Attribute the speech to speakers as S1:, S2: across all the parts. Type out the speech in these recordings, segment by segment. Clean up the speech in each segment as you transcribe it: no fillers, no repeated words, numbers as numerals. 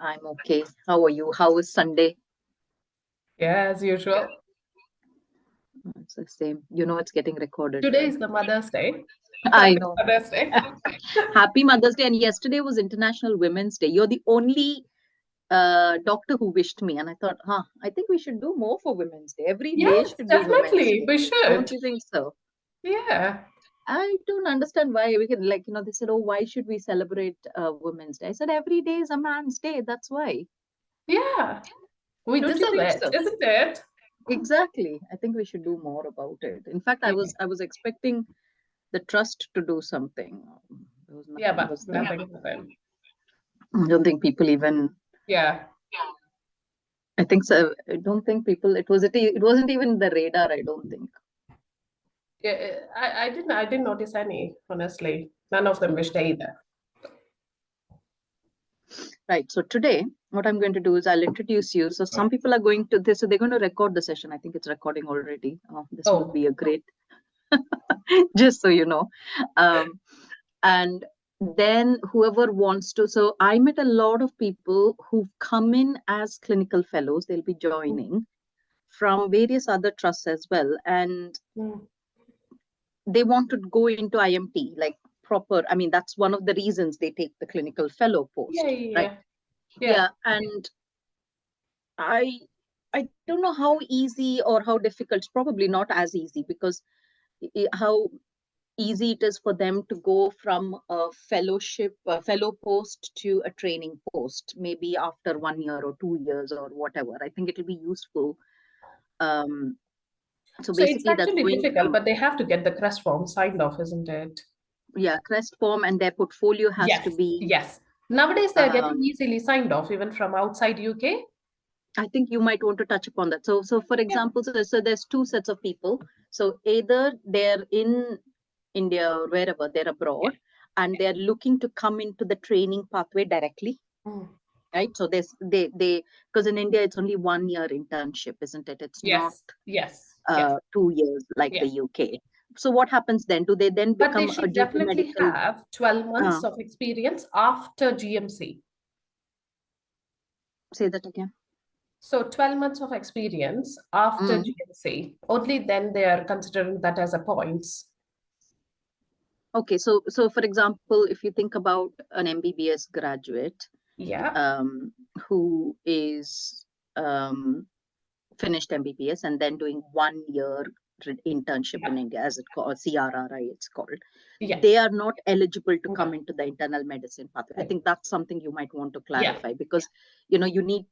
S1: I'm okay. How are you? How was Sunday?
S2: Yeah, as usual.
S1: It's the same. You know, it's getting recorded,
S2: Today
S1: right?
S2: is the Mother's Day.
S1: I
S2: Happy
S1: know.
S2: Mother's Day.
S1: Happy Mother's Day. And yesterday was International Women's Day. You're the only doctor who wished me. And I thought, I think we should do more for Women's Day. Every day
S2: Yes,
S1: should be Women's
S2: definitely.
S1: Day.
S2: We
S1: Don't
S2: should.
S1: you think so?
S2: Yeah.
S1: I don't understand why we can, like, they said, oh, why should we celebrate Women's Day? I said, every day is a man's day. That's why.
S2: Yeah. We
S1: Don't you
S2: deserve
S1: think
S2: it,
S1: so?
S2: isn't it?
S1: Exactly. I think we should do more about it. In fact, I
S2: Yeah.
S1: was expecting the trust to do something.
S2: Yeah,
S1: It
S2: but
S1: was there.
S2: nothing happened.
S1: I don't think people even.
S2: Yeah.
S1: I think so. I don't think people. It wasn't even the radar. I don't think.
S2: Yeah, I didn't notice any, honestly. None of them wished either.
S1: Right. So today, what I'm going to do is I'll introduce you. So some people are going to this. So they're going to record the session. I think it's recording already. This will
S2: Oh,
S1: be a great. Just so you know, and then whoever wants to. So I met a lot of people who've come in as clinical fellows. They'll be joining from various other trusts as well, and
S2: mm.
S1: they want to go into IMT, like proper. I mean, that's one of the reasons they take the clinical fellow
S2: Yeah,
S1: post, right?
S2: yeah, yeah.
S1: Yeah, and I I don't know how easy or how difficult. It's probably not as easy because how easy it is for them to go from a fellow post to a training post, maybe after 1 year or 2 years or whatever. I think it'll be useful. Um, so
S2: So it's
S1: basically, that's
S2: actually
S1: going
S2: difficult,
S1: to,
S2: but they have to get the crest form signed off, isn't it?
S1: yeah, crest form, and their portfolio has to
S2: Yes,
S1: be.
S2: yes. Nowadays, they're getting
S1: Um,
S2: easily signed off, even from outside UK.
S1: I think you might want to touch upon that. So for
S2: Yeah.
S1: example, so there's two sets of people. So either they're in India or wherever, they're
S2: Yeah.
S1: abroad, and they're looking to come into the training pathway directly,
S2: Mm.
S1: right? So there's they because in India it's only 1 year internship, isn't it? It's not
S2: Yes, yes, yes,
S1: 2 years like
S2: yeah.
S1: the UK. So what happens then? Do they then
S2: But they
S1: become a
S2: should
S1: duty
S2: definitely
S1: medical?
S2: have 12
S1: Uh,
S2: months of experience after GMC.
S1: Say that again.
S2: So 12 months of experience after
S1: Mm.
S2: GMC. Only then they are considering that as a points.
S1: Okay, so for example, if you think about an MBBS graduate,
S2: Yeah,
S1: um, who is finished MBBS and then doing 1 year internship in
S2: yeah,
S1: India, as it called CRRI, it's called.
S2: yeah.
S1: They are not eligible to come
S2: No,
S1: into the internal medicine pathway. I
S2: no.
S1: think that's something you might want to
S2: Yeah,
S1: clarify because you need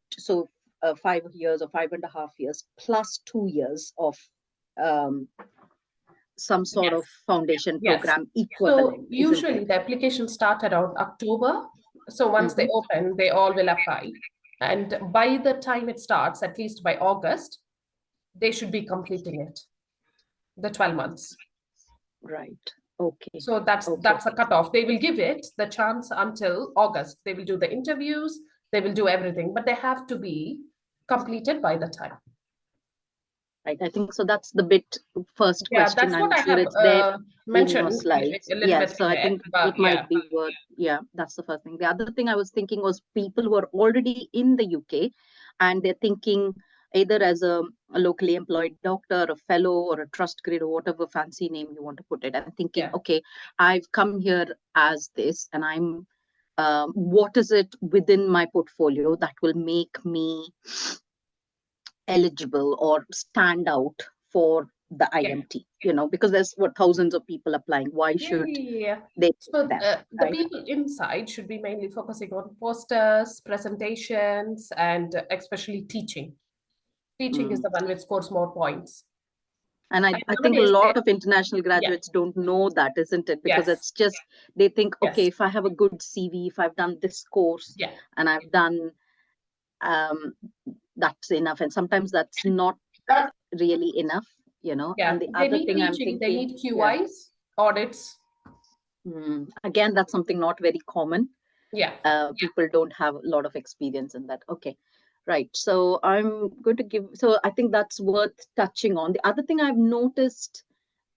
S1: 5 years or 5.5 years plus 2 years of um, some sort
S2: yes,
S1: of foundation
S2: yes.
S1: program
S2: So
S1: equivalent, isn't it?
S2: usually the applications start around October. So once they
S1: Mm-hmm.
S2: open, they all will apply. And by the time it starts, at least by August, they should be completing it, the 12 months.
S1: Right. Okay.
S2: So that's
S1: Okay.
S2: that's a cutoff. They will give it the chance until August. They will do the interviews, they will do everything, but they have to be completed by the time.
S1: Right. I think so. That's the bit first
S2: Yeah,
S1: question.
S2: that's what
S1: I'm
S2: I
S1: sure
S2: have
S1: it's there in your
S2: mentioned
S1: slides.
S2: a little
S1: Yes.
S2: bit
S1: So I
S2: ahead,
S1: think it
S2: but
S1: might
S2: yeah,
S1: be worth, yeah, that's the first thing. The other thing I was thinking was people who are already in the UK and they're thinking either as a locally employed doctor, a fellow, or a trust grade, or whatever fancy name you want to put it. I'm thinking,
S2: yeah,
S1: okay, I've come here as this, and what is it within my portfolio that will make me eligible or stand out for the
S2: yeah.
S1: IMT, because there's thousands of people applying. Why
S2: Yeah,
S1: should
S2: yeah, yeah.
S1: they pick
S2: So
S1: them,
S2: the
S1: right?
S2: people inside should be mainly focusing on posters, presentations, and especially teaching. Teaching is
S1: Mm.
S2: the one which scores more points.
S1: And
S2: And
S1: I think a
S2: nowadays,
S1: lot of international
S2: yeah,
S1: graduates don't know that, isn't it? Because
S2: yes,
S1: it's just, they think, okay,
S2: yes,
S1: if I have a good CV, if I've done this course
S2: yeah,
S1: and I've done, um, that's enough. And sometimes that's not really enough,
S2: yeah.
S1: And the
S2: They
S1: other
S2: need
S1: thing I'm
S2: teaching, they
S1: thinking,
S2: need
S1: yeah,
S2: QIs, audits.
S1: again, that's something not very common.
S2: Yeah,
S1: People don't have a lot of experience in that. Okay, right. So I'm going to give, so I think that's worth touching on. The other thing I've noticed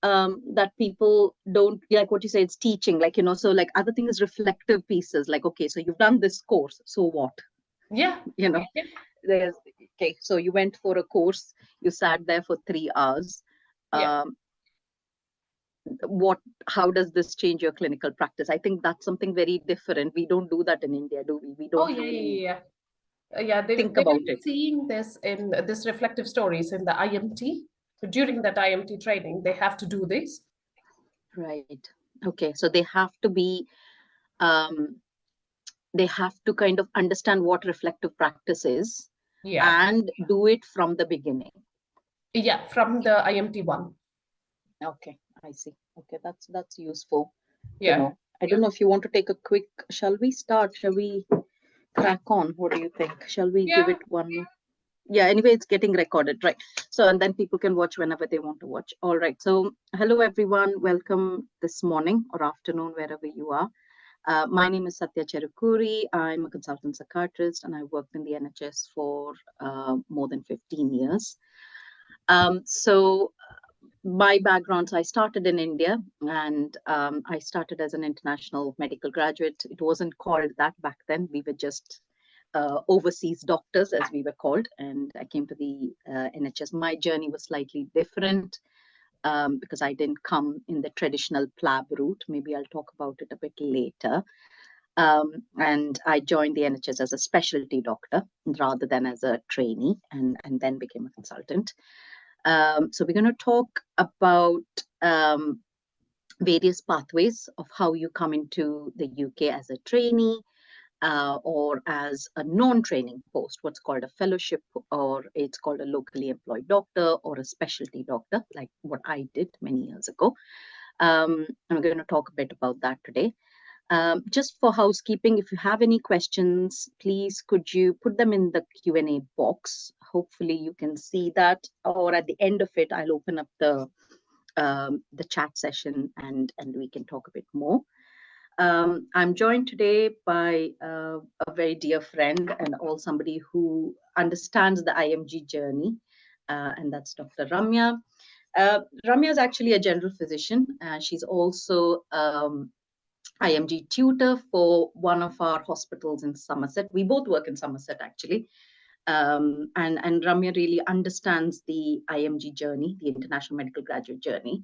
S1: that people don't like what you say, it's teaching, like, so like other thing is reflective pieces, like, okay, so you've done this course, so what?
S2: Yeah. Yeah.
S1: There's, okay, so you went for a course, you sat there for 3 hours.
S2: Yeah.
S1: How does this change your clinical practice? I think that's something very different. We don't do that in India, do we? We
S2: Oh,
S1: don't
S2: yeah,
S1: really
S2: yeah, yeah. Yeah, they
S1: think
S2: will
S1: about
S2: be
S1: it.
S2: seeing this in this reflective stories in the IMT. During that IMT training, they have to do this.
S1: Right. Okay, so um they have to kind of understand what reflective practice is
S2: Yeah.
S1: and do it from the beginning.
S2: Yeah, from the IMT one.
S1: Okay, I see. Okay, that's useful to
S2: Yeah.
S1: know. I don't know if you want to take a quick, shall we start? Shall we crack on? What do you think? Shall we give
S2: Yeah.
S1: it one? Yeah, anyway, it's getting recorded, right? So, and then people can watch whenever they want to watch. All right. So, hello, everyone. Welcome this morning or afternoon, wherever you are. My name is Sathya Charikuri. I'm a consultant psychiatrist and I worked in the NHS for more than 15 years. So, my background, so I started in India and I started as an international medical graduate. It wasn't called that back then. We were just overseas doctors, as we were called. And I came to the NHS. My journey was slightly different because I didn't come in the traditional PLAB route. Maybe I'll talk about it a bit later. And I joined the NHS as a specialty doctor rather than as a trainee, and then became a consultant. So we're going to talk about various pathways of how you come into the UK as a trainee or as a non-training post, what's called a fellowship, or it's called a locally employed doctor or a specialty doctor, like what I did many years ago. And we're going to talk a bit about that today. Just for housekeeping, if you have any questions, please could you put them in the Q&A box. Hopefully you can see that, or at the end of it, I'll open up the chat session and we can talk a bit more. I'm joined today by a very dear friend and all somebody who understands the IMG journey, and that's Dr. Ramya. Ramya is actually a general physician. She's also IMG tutor for one of our hospitals in Somerset. We both work in Somerset, actually. And Ramya really understands the IMG journey, the International Medical Graduate Journey.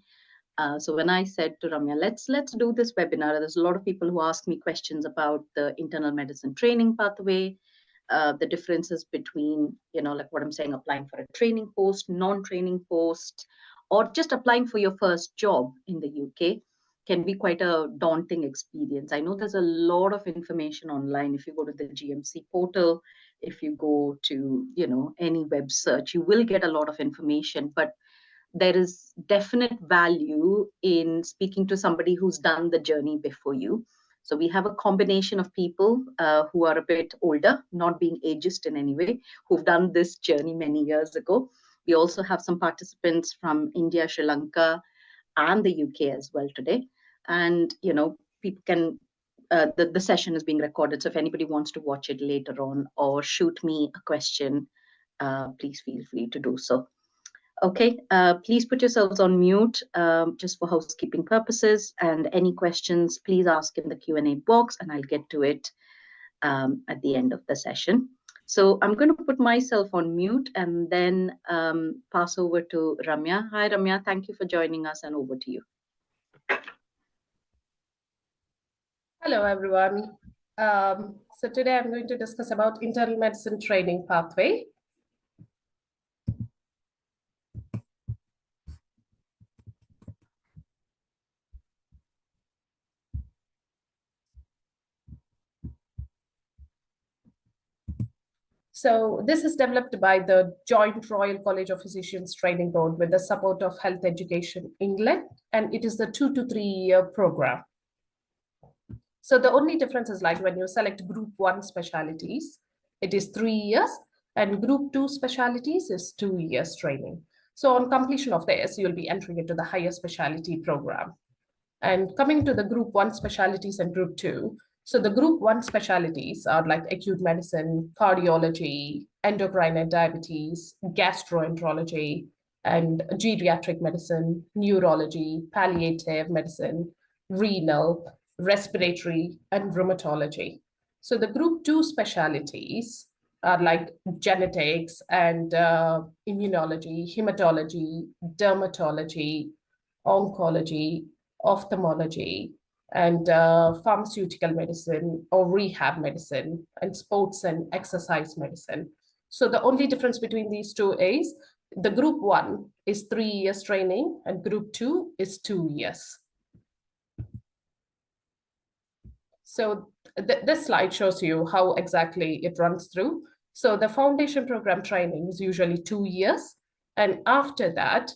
S1: So when I said to Ramya, let's do this webinar, there's a lot of people who ask me questions about the internal medicine training pathway, the differences between, like what I'm saying, applying for a training post, non-training post, or just applying for your first job in the UK can be quite a daunting experience. I know there's a lot of information online. If you go to the GMC portal, if you go to, any web search, you will get a lot of information, but there is definite value in speaking to somebody who's done the journey before you. So we have a combination of people who are a bit older, not being ageist in any way, who've done this journey many years ago. We also have some participants from India, Sri Lanka, and the UK as well today. And, people can, the session is being recorded. So if anybody wants to watch it later on or shoot me a question, please feel free to do so. Okay, please put yourselves on mute just for housekeeping purposes, and any questions, please ask in the Q&A box and I'll get to it at the end of the session. So I'm going to put myself on mute and then pass over to Ramya. Hi, Ramya. Thank you for joining us, and over to you.
S2: Hello, everyone. So today I'm going to discuss about internal medicine training pathway. So this is developed by the Joint Royal College of Physicians Training Board with the support of Health Education England, and it is the 2 to 3 year program. So the only difference is like when you select group 1 specialties, it is 3 years, and group 2 specialties is 2 years training. So on completion of this, you'll be entering into the higher specialty program. And coming to the group 1 specialties and group 2, so the group 1 specialties are like acute medicine, cardiology, endocrine and diabetes, gastroenterology, and geriatric medicine, neurology, palliative medicine, renal, respiratory, and rheumatology. So the group 2 specialties are like genetics and immunology, hematology, dermatology, oncology, ophthalmology, and pharmaceutical medicine or rehab medicine, and sports and exercise medicine. So the only difference between these two is the group 1 is 3 years training and group 2 is 2 years. So this slide shows you how exactly it runs through. So the foundation program training is usually 2 years. And after that,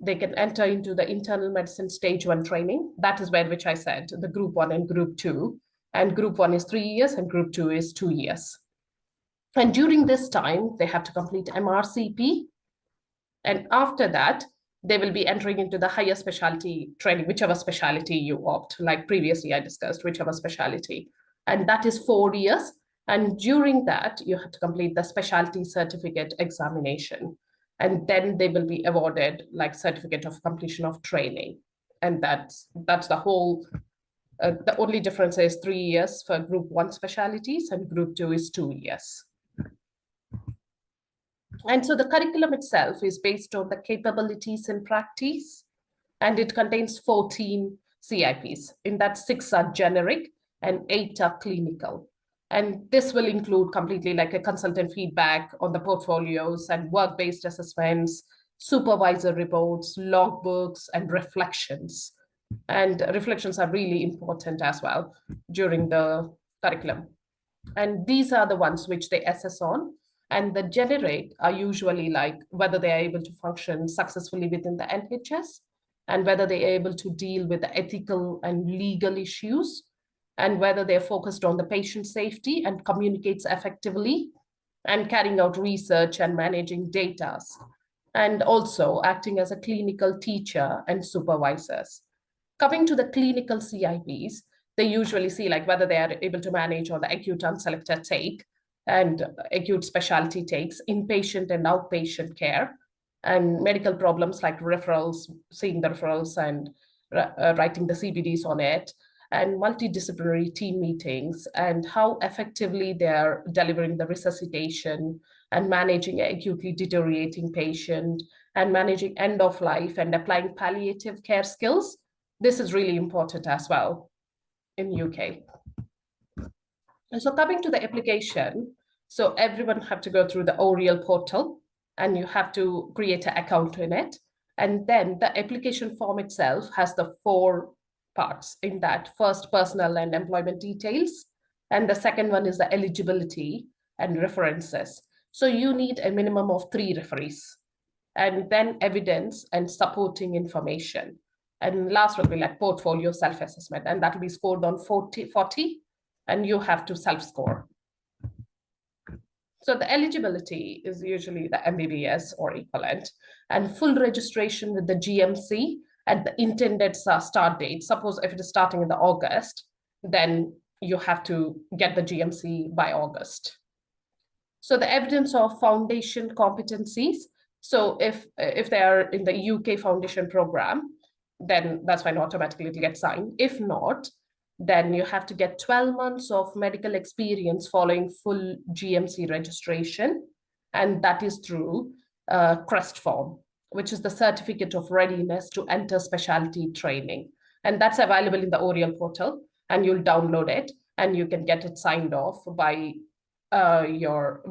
S2: they can enter into the internal medicine stage 1 training. That is which I said, the group 1 and group 2. And group 1 is 3 years and group 2 is 2 years. And during this time, they have to complete MRCP. And after that, they will be entering into the higher specialty training, whichever specialty you opt, like previously I discussed, whichever specialty. And that is 4 years. And during that, you have to complete the specialty certificate examination. And then they will be awarded like certificate of completion of training. And that's the whole, the only difference is 3 years for group 1 specialties and group 2 is 2 years. And so the curriculum itself is based on the capabilities in practice, and it contains 14 CIPs. In that, 6 are generic and 8 are clinical. And this will include completely like a consultant feedback on the portfolios and work-based assessments, supervisor reports, logbooks, and reflections. And reflections are really important as well during the curriculum. And these are the ones which they assess on. And the generic are usually like whether they are able to function successfully within the NHS and whether they are able to deal with the ethical and legal issues and whether they're focused on the patient safety and communicates effectively and carrying out research and managing data, and also acting as a clinical teacher and supervisors. Coming to the clinical CIPs, they usually see like whether they are able to manage on the acute unselected take and acute specialty takes, inpatient and outpatient care, and medical problems like referrals, seeing the referrals and writing the CBDs on it, and multidisciplinary team meetings, and how effectively they're delivering the resuscitation and managing an acutely deteriorating patient and managing end of life and applying palliative care skills. This is really important as well in UK. And so coming to the application, so everyone have to go through the Oriel portal and you have to create an account in it. And then the application form itself has the 4 parts in that. First, personal and employment details. And the second one is the eligibility and references. So you need a minimum of 3 referees. And then evidence and supporting information. And last will be like portfolio self-assessment. And that will be scored on 40, and you have to self-score. So the eligibility is usually the MBBS or equivalent, and full registration with the GMC at the intended start date. Suppose if it is starting in the August, then you have to get the GMC by August. So the evidence of foundation competencies. So if they are in the UK foundation program, then that's fine, automatically it gets signed. If not, then you have to get 12 months of medical experience following full GMC registration. And that is through CREST form, which is the certificate of readiness to enter specialty training. And that's available in the Oriel portal, and you'll download it and you can get it signed off by your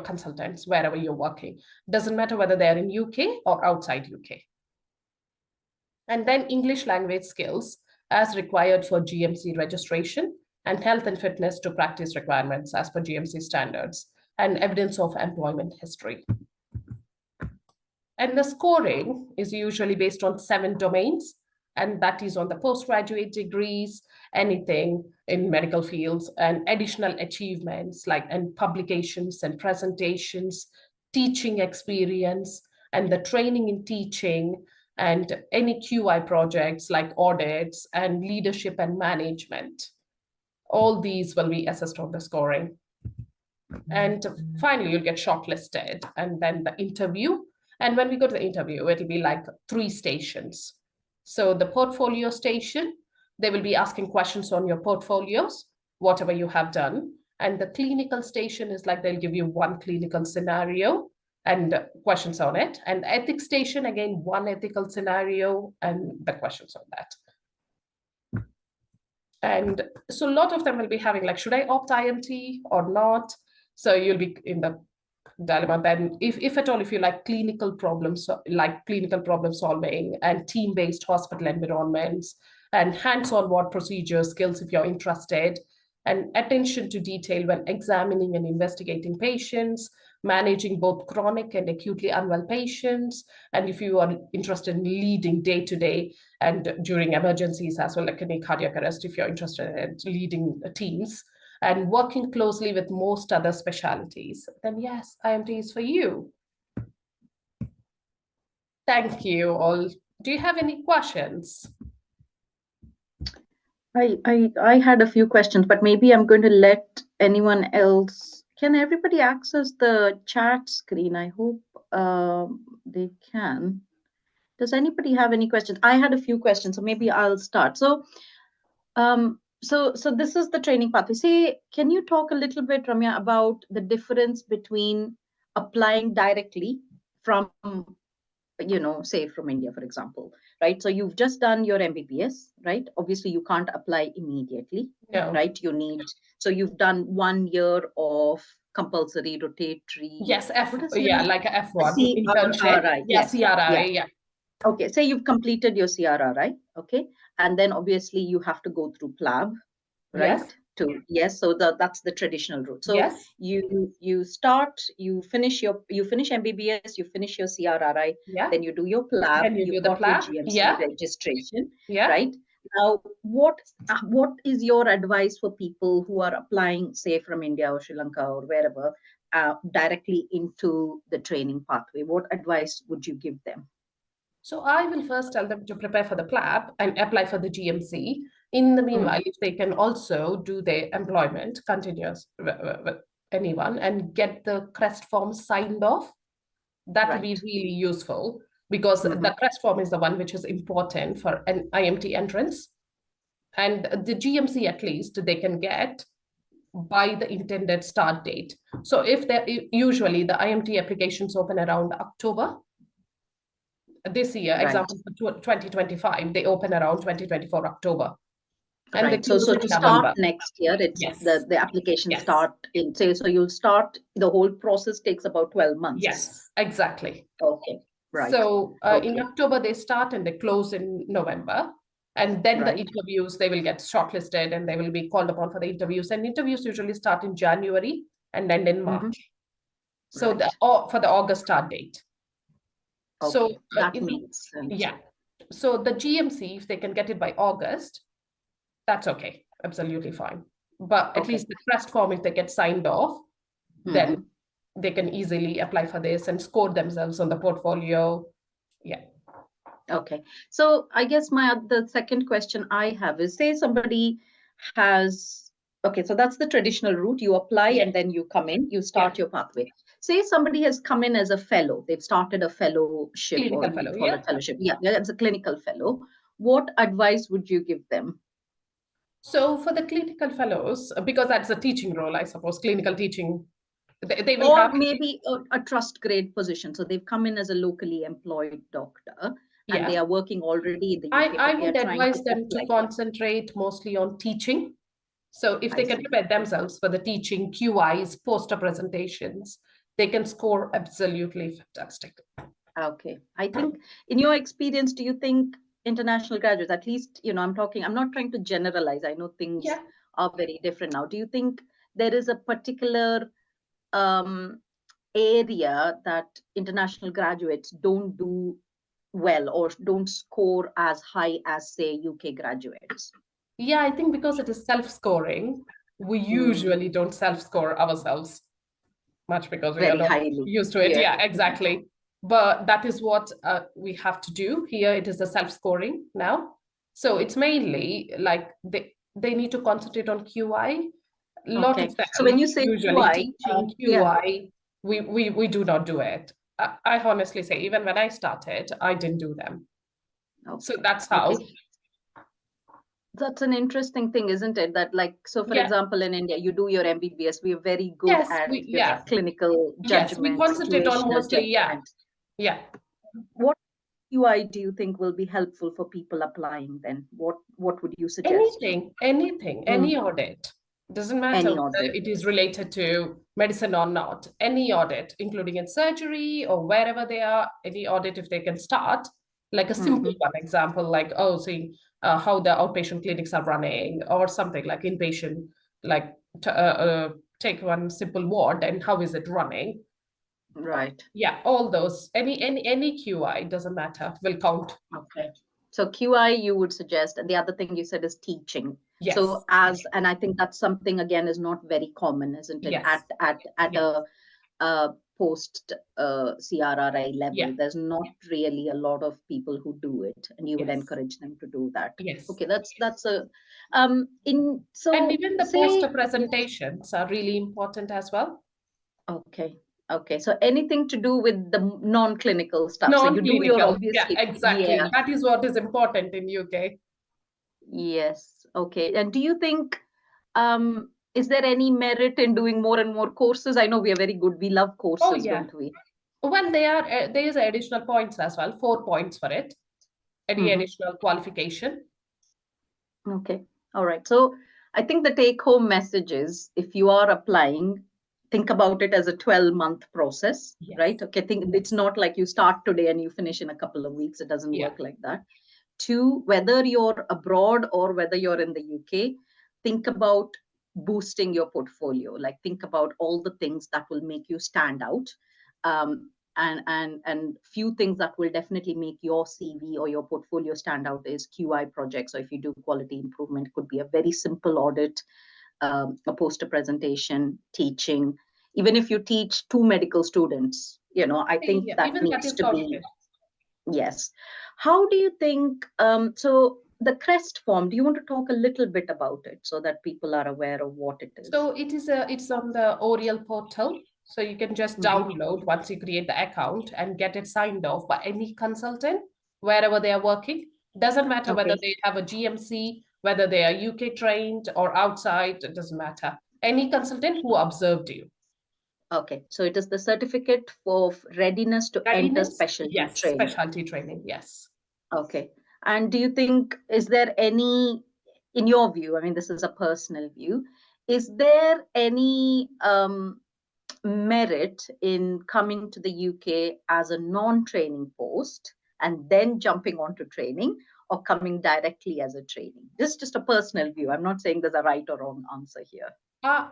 S2: consultants wherever you're working. Doesn't matter whether they're in UK or outside UK. And then English language skills as required for GMC registration, and health and fitness to practice requirements as per GMC standards, and evidence of employment history. And the scoring is usually based on 7 domains, and that is on the postgraduate degrees, anything in medical fields, and additional achievements like and publications and presentations, teaching experience, and the training in teaching, and any QI projects like audits and leadership and management. All these will be assessed on the scoring. And finally, you'll get shortlisted, and then the interview. And when we go to the interview, it'll be like 3 stations. So the portfolio station, they will be asking questions on your portfolios, whatever you have done. And the clinical station is like they'll give you one clinical scenario and questions on it. And ethics station, again, one ethical scenario and the questions on that. And so a lot of them will be having like, should I opt IMT or not? So you'll be in the dilemma. Then if at all, if you like clinical problems, like clinical problem solving and team-based hospital environments and hands-on ward procedure skills, if you're interested, and attention to detail when examining and investigating patients, managing both chronic and acutely unwell patients, and if you are interested in leading day-to-day and during emergencies as well, like any cardiac arrest, if you're interested in leading teams and working closely with most other specialties, then yes, IMT is for you. Thank you all. Do you have any questions?
S1: I had a few questions, but maybe I'm going to let anyone else. Can everybody access the chat screen? I hope they can. Does anybody have any questions? I had a few questions, so maybe I'll start. So this is the training pathway. Say, can you talk a little bit, Ramya, about the difference between applying directly from, say from India, for example, right? So you've just done your MBBS, right? Obviously, you can't apply immediately,
S2: No.
S1: right? So you've done 1 year of compulsory rotatory.
S2: Yes, like a F1
S1: internship.
S2: internship. Yes, CRI, yeah.
S1: Okay, say you've completed your CRRI, okay, and then obviously you have to go through PLAB, right?
S2: Yes.
S1: So that's the traditional route. So
S2: yes.
S1: you finish MBBS, you finish your CRRI, then you do your PLAB,
S2: then you do the PLAB,
S1: your GMC registration,
S2: yeah.
S1: right? Now, what is your advice for people who are applying, say, from India or Sri Lanka or wherever, directly into the training pathway? What advice would you give them?
S2: So I will first tell them to prepare for the PLAB and apply for the GMC. In the meanwhile, if they can also do their employment continuous with anyone and get the CREST form signed off, that will be really useful because the CREST form is the one which is important for an IMT entrance. And the GMC, at least, they can get by the intended start date. So if they usually the IMT applications open around October. This year, example for 2025, they open around 2024 October. And
S1: so to start next year, it's the application start in, say, so you'll start, the whole process takes about 12 months.
S2: Yes, exactly.
S1: Okay, right.
S2: So in October, they start and they close in November. And then the interviews, they will get shortlisted and they will be called upon for the interviews. And interviews usually start in January and end in March. So for the August start date.
S1: Okay, so that makes sense.
S2: Yeah. So the GMC, if they can get it by August, that's okay. Absolutely fine. But at least the CREST form, if they get signed off, then they can easily apply for this and score themselves on the portfolio. Yeah.
S1: Okay. So I guess the second question I have is, say somebody has, so that's the traditional route. You apply and then you come in, you start your pathway. Say somebody has come in as a fellow, they've started a fellowship,
S2: clinical fellow,
S1: fellowship. Yeah, it's a clinical fellow. What advice would you give them?
S2: So for the clinical fellows, because that's a teaching role, I suppose, clinical teaching, they will
S1: or maybe a trust grade position. So they've come in as a locally employed doctor and they are working already in the UK.
S2: I would advise them to concentrate mostly on teaching. So if they can prepare themselves for the teaching, QIs, poster presentations, they can score absolutely fantastic.
S1: Okay. I think in your experience, do you think international graduates, at least, I'm not trying to generalize. I know things are very different now. Do you think there is a particular area that international graduates don't do well or don't score as high as, say, UK graduates?
S2: Yeah, I think because it is self-scoring, we usually don't self-score ourselves much because we are not used to it. Yeah, exactly. But that is what we have to do here. It is the self-scoring now. So it's mainly like they need to concentrate on QI. Lot of them,
S1: so when you say
S2: usually
S1: QI,
S2: teaching QI, we do not do it. I honestly say, even when I started, I didn't do them. So
S1: Okay.
S2: that's
S1: Okay.
S2: how.
S1: That's an interesting thing, isn't it? That like, so for
S2: Yeah.
S1: example, in India, you do your MBBS, we are very good
S2: Yes.
S1: at,
S2: We, yeah.
S1: clinical
S2: Yes. We
S1: judgment,
S2: concentrate on
S1: situational
S2: mostly. Yeah.
S1: judgment.
S2: Yeah.
S1: What UI do you think will be helpful for people applying then? What would you suggest?
S2: Anything, any
S1: Mm,
S2: audit. Doesn't matter
S1: any
S2: whether
S1: audit.
S2: it is related to medicine or not. Any audit, including in surgery or wherever they are, any audit, if they can start, like a simple
S1: Hmm.
S2: one example, like, oh, see how the outpatient clinics are running, or something like inpatient, like take one simple ward and how is it running?
S1: Right.
S2: Yeah, all those, any QI, doesn't matter, will count.
S1: Okay. So QI, you would suggest, and the other thing you said is teaching.
S2: Yes,
S1: So and I think that's something again is not very common, isn't it?
S2: yes,
S1: At
S2: yes,
S1: a post CRRI
S2: yeah,
S1: level, there's not really a lot of people who do it, and you would
S2: yes,
S1: encourage them to do that.
S2: yes.
S1: Okay, that's a in
S2: And
S1: so
S2: even the
S1: say
S2: poster presentations are really important as well.
S1: okay. Okay, so anything to do with the non-clinical stuff. So you do your
S2: Non-clinical. Yeah,
S1: obviously,
S2: exactly.
S1: yeah,
S2: That is what is important in UK.
S1: yes. Okay. And do you think is there any merit in doing more and more courses? I know we are very good. We love
S2: Oh,
S1: courses,
S2: yeah.
S1: don't we?
S2: Well, there is additional points as well, 4 points for it, any
S1: Hmm.
S2: additional qualification.
S1: Okay. All right. So I think the take home message is if you are applying, think about it as a 12-month process,
S2: Yes,
S1: right? Okay. Think it's
S2: yes,
S1: not like you start today and you finish in a couple of weeks. It doesn't
S2: yeah.
S1: work like that. Two, whether you're abroad or whether you're in the UK, think about boosting your portfolio. Like think about all the things that will make you stand out. And few things that will definitely make your CV or your portfolio stand out is QI projects. So if you do quality improvement, it could be a very simple audit, a poster presentation, teaching. Even if you teach two medical students, I think
S2: Yeah,
S1: that
S2: even that
S1: needs
S2: is
S1: to be.
S2: counted.
S1: Yes. How do you think? So the CREST form, do you want to talk a little bit about it so that people are aware of what it is?
S2: So it's on the Oriel portal. So you can just
S1: Mhm.
S2: download once you create the account and get it signed off by any consultant wherever they are working. Doesn't matter whether
S1: Okay.
S2: they have a GMC, whether they are UK trained or outside, it doesn't matter. Any consultant who observed you.
S1: Okay. So it is the certificate for readiness to enter
S2: Readiness?
S1: specialty
S2: Yes,
S1: training.
S2: specialty training. Yes.
S1: Okay. And do you think, is there any, in your view, I mean, this is a personal view, is there any merit in coming to the UK as a non-training post and then jumping onto training or coming directly as a training? Just a personal view. I'm not saying there's a right or wrong answer here.
S2: Uh,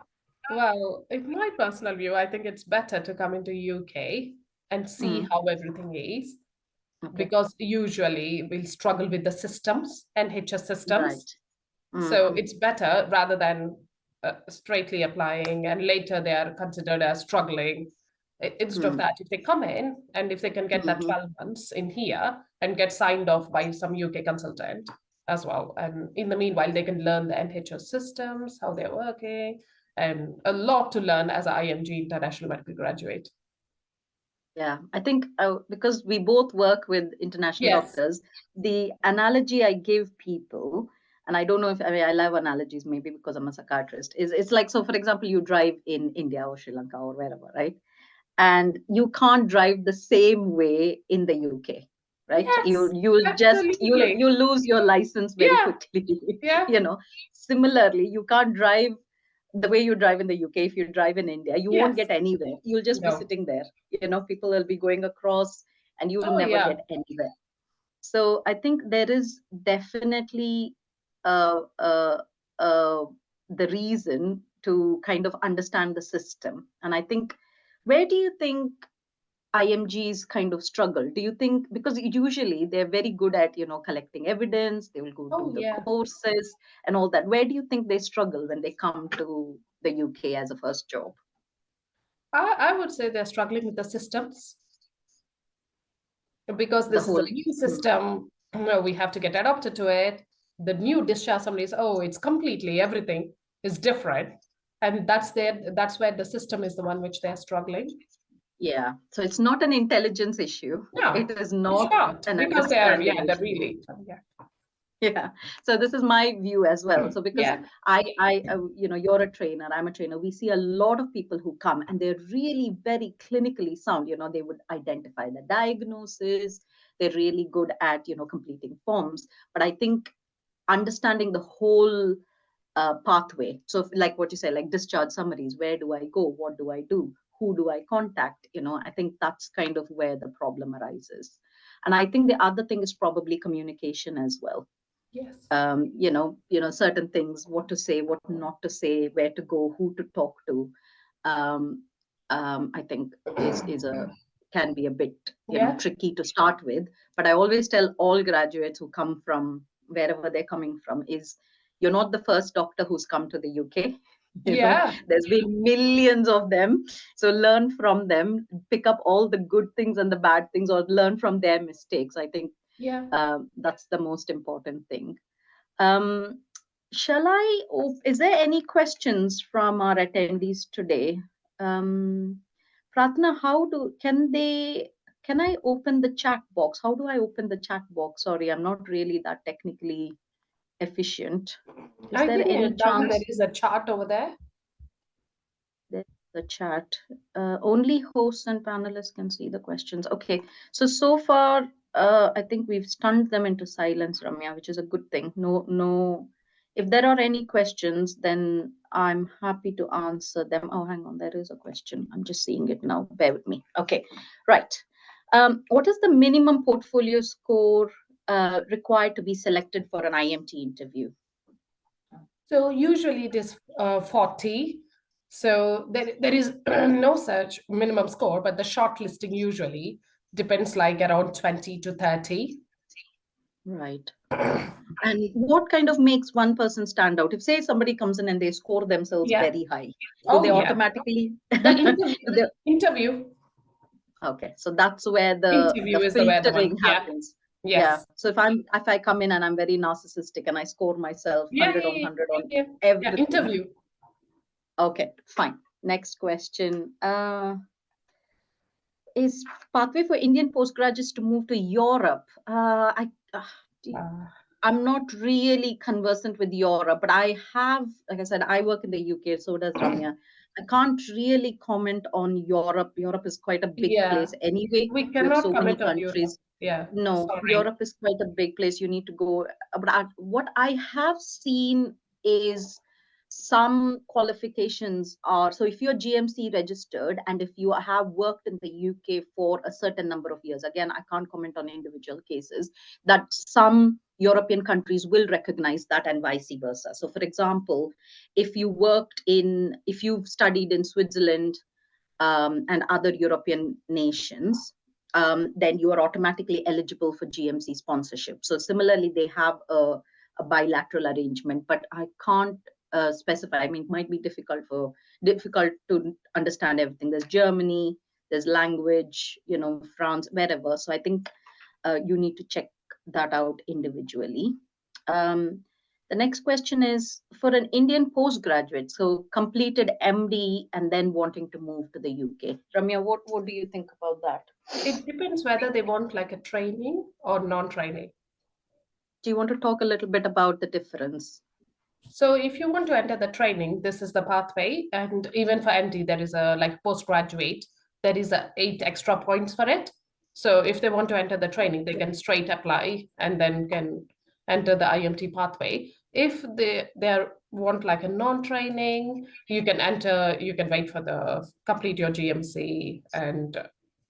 S2: well, in my personal view, I think it's better to come into UK and see
S1: Mm,
S2: how everything is,
S1: okay.
S2: because usually we'll struggle with the systems, NHS systems.
S1: Right.
S2: So
S1: Mm-hmm.
S2: it's better rather than straightly applying and later they are considered as struggling. Instead of that, if they come in and if they can get that
S1: Mm-hmm.
S2: 12 months in here and get signed off by some UK consultant as well. And in the meanwhile, they can learn the NHS systems, how they're working, and a lot to learn as an IMG international medical graduate.
S1: Yeah, I think because we both work with international
S2: Yes.
S1: doctors, the analogy I give people, and I don't know if I mean I love analogies maybe because I'm a psychiatrist, is it's like so for example, you drive in India or Sri Lanka or wherever, right? And you can't drive the same way in the UK, right?
S2: Yes,
S1: You'll just
S2: absolutely.
S1: you'll lose your license very
S2: Yeah,
S1: quickly.
S2: yeah.
S1: you know. Similarly, you can't drive the way you drive in the UK. If you drive in India, you won't
S2: Yes.
S1: get anywhere. You'll just be
S2: No.
S1: sitting there. People will be going across, and you will
S2: Oh,
S1: never
S2: yeah.
S1: get anywhere. So I think there is definitely uh, uh, uh, the reason to kind of understand the system. And I think, where do you think IMGs kind of struggle? Do you think because usually they're very good at collecting evidence, they will go
S2: Oh,
S1: do the
S2: yeah.
S1: courses and all that. Where do you think they struggle when they come to the UK as a first job?
S2: I would say they're struggling with the systems because
S1: The
S2: this is a
S1: whole.
S2: new
S1: Hmm.
S2: system. We have to get adopted to it. The new discharge summary is, oh, it's completely everything is different. And that's where the system is the one which they're struggling.
S1: Yeah. So it's not an intelligence issue.
S2: No,
S1: It is
S2: it's
S1: not
S2: not
S1: an
S2: because they are,
S1: understanding
S2: yeah, they're
S1: issue.
S2: really, yeah.
S1: Yeah. So this is my view as well. So because
S2: Yeah,
S1: you're a trainer, I'm a trainer. We see a lot of people who come and they're really very clinically sound. They would identify the diagnosis. They're really good at, completing forms. But I think understanding the whole pathway. So like what you say, like discharge summaries, where do I go? What do I do? Who do I contact? I think that's kind of where the problem arises. And I think the other thing is probably communication as well.
S2: yes.
S1: Certain things, what to say, what not to say, where to go, who to talk to. Um, I think is a can be a bit
S2: Yeah,
S1: tricky to start with. But I always tell all graduates who come from wherever they're coming from is you're not the first doctor who's come to the UK.
S2: yeah,
S1: There's been millions of them. So learn from them, pick up all the good things and the bad things, or learn from their mistakes. I think
S2: yeah.
S1: that's the most important thing. Um, is there any questions from our attendees today? Pratna, can I open the chat box? How do I open the chat box? Sorry, I'm not really that technically efficient. Is
S2: I
S1: there
S2: think
S1: any
S2: down there
S1: chance?
S2: is a chart over there.
S1: There's the chat. Only hosts and panelists can see the questions. Okay, so far, I think we've stunned them into silence, Ramya, which is a good thing. No. If there are any questions, then I'm happy to answer them. Oh, hang on, there is a question. I'm just seeing it now. Bear with me. Okay, right. What is the minimum portfolio score required to be selected for an IMT interview?
S2: So usually it is 40. So there is no such minimum score, but the shortlisting usually depends like around 20 to 30.
S1: Right. And what kind of makes one person stand out? If say somebody comes in and they score themselves
S2: Yeah.
S1: very high, do
S2: Oh,
S1: they
S2: yeah.
S1: automatically?
S2: The interview.
S1: do they-
S2: Interview.
S1: okay, so that's where the
S2: Interview is the where the one.
S1: filtering
S2: Yeah.
S1: happens. Yeah.
S2: Yes.
S1: So if I come in and I'm very narcissistic and I score myself
S2: Yeah,
S1: 100
S2: yeah,
S1: on
S2: yeah,
S1: 100 on
S2: yeah. Yeah,
S1: everything.
S2: interview.
S1: Okay, fine. Next question. Is pathway for Indian postgraduates to move to Europe?
S2: Uh,
S1: I'm not really conversant with Europe, but I have, like I said, I work in the UK, so does Ramya. I can't really comment on Europe. Europe is quite a big
S2: yeah.
S1: place anyway,
S2: We
S1: with
S2: cannot
S1: so many
S2: comment on you.
S1: countries.
S2: Yeah.
S1: No,
S2: Sorry.
S1: Europe is quite a big place. You need to go. But what I have seen is some qualifications are so if you're GMC registered and if you have worked in the UK for a certain number of years, again, I can't comment on individual cases, that some European countries will recognize that and vice versa. So, for example, if you've studied in Switzerland and other European nations, then you are automatically eligible for GMC sponsorship. So similarly, they have a bilateral arrangement, but I can't specify. I mean, it might be difficult to understand everything. There's Germany, there's language, France, wherever. So I think you need to check that out individually. Um, the next question is for an Indian postgraduate, so completed MD and then wanting to move to the UK. Ramya, what do you think about that?
S2: It depends whether they want like a training or non-training.
S1: Do you want to talk a little bit about the difference?
S2: So if you want to enter the training, this is the pathway. And even for MD, there is a like postgraduate, there is a 8 extra points for it. So if they want to enter the training, they can straight apply and then can enter the IMT pathway. If they want like a non-training, you can enter, you can wait for the complete your GMC and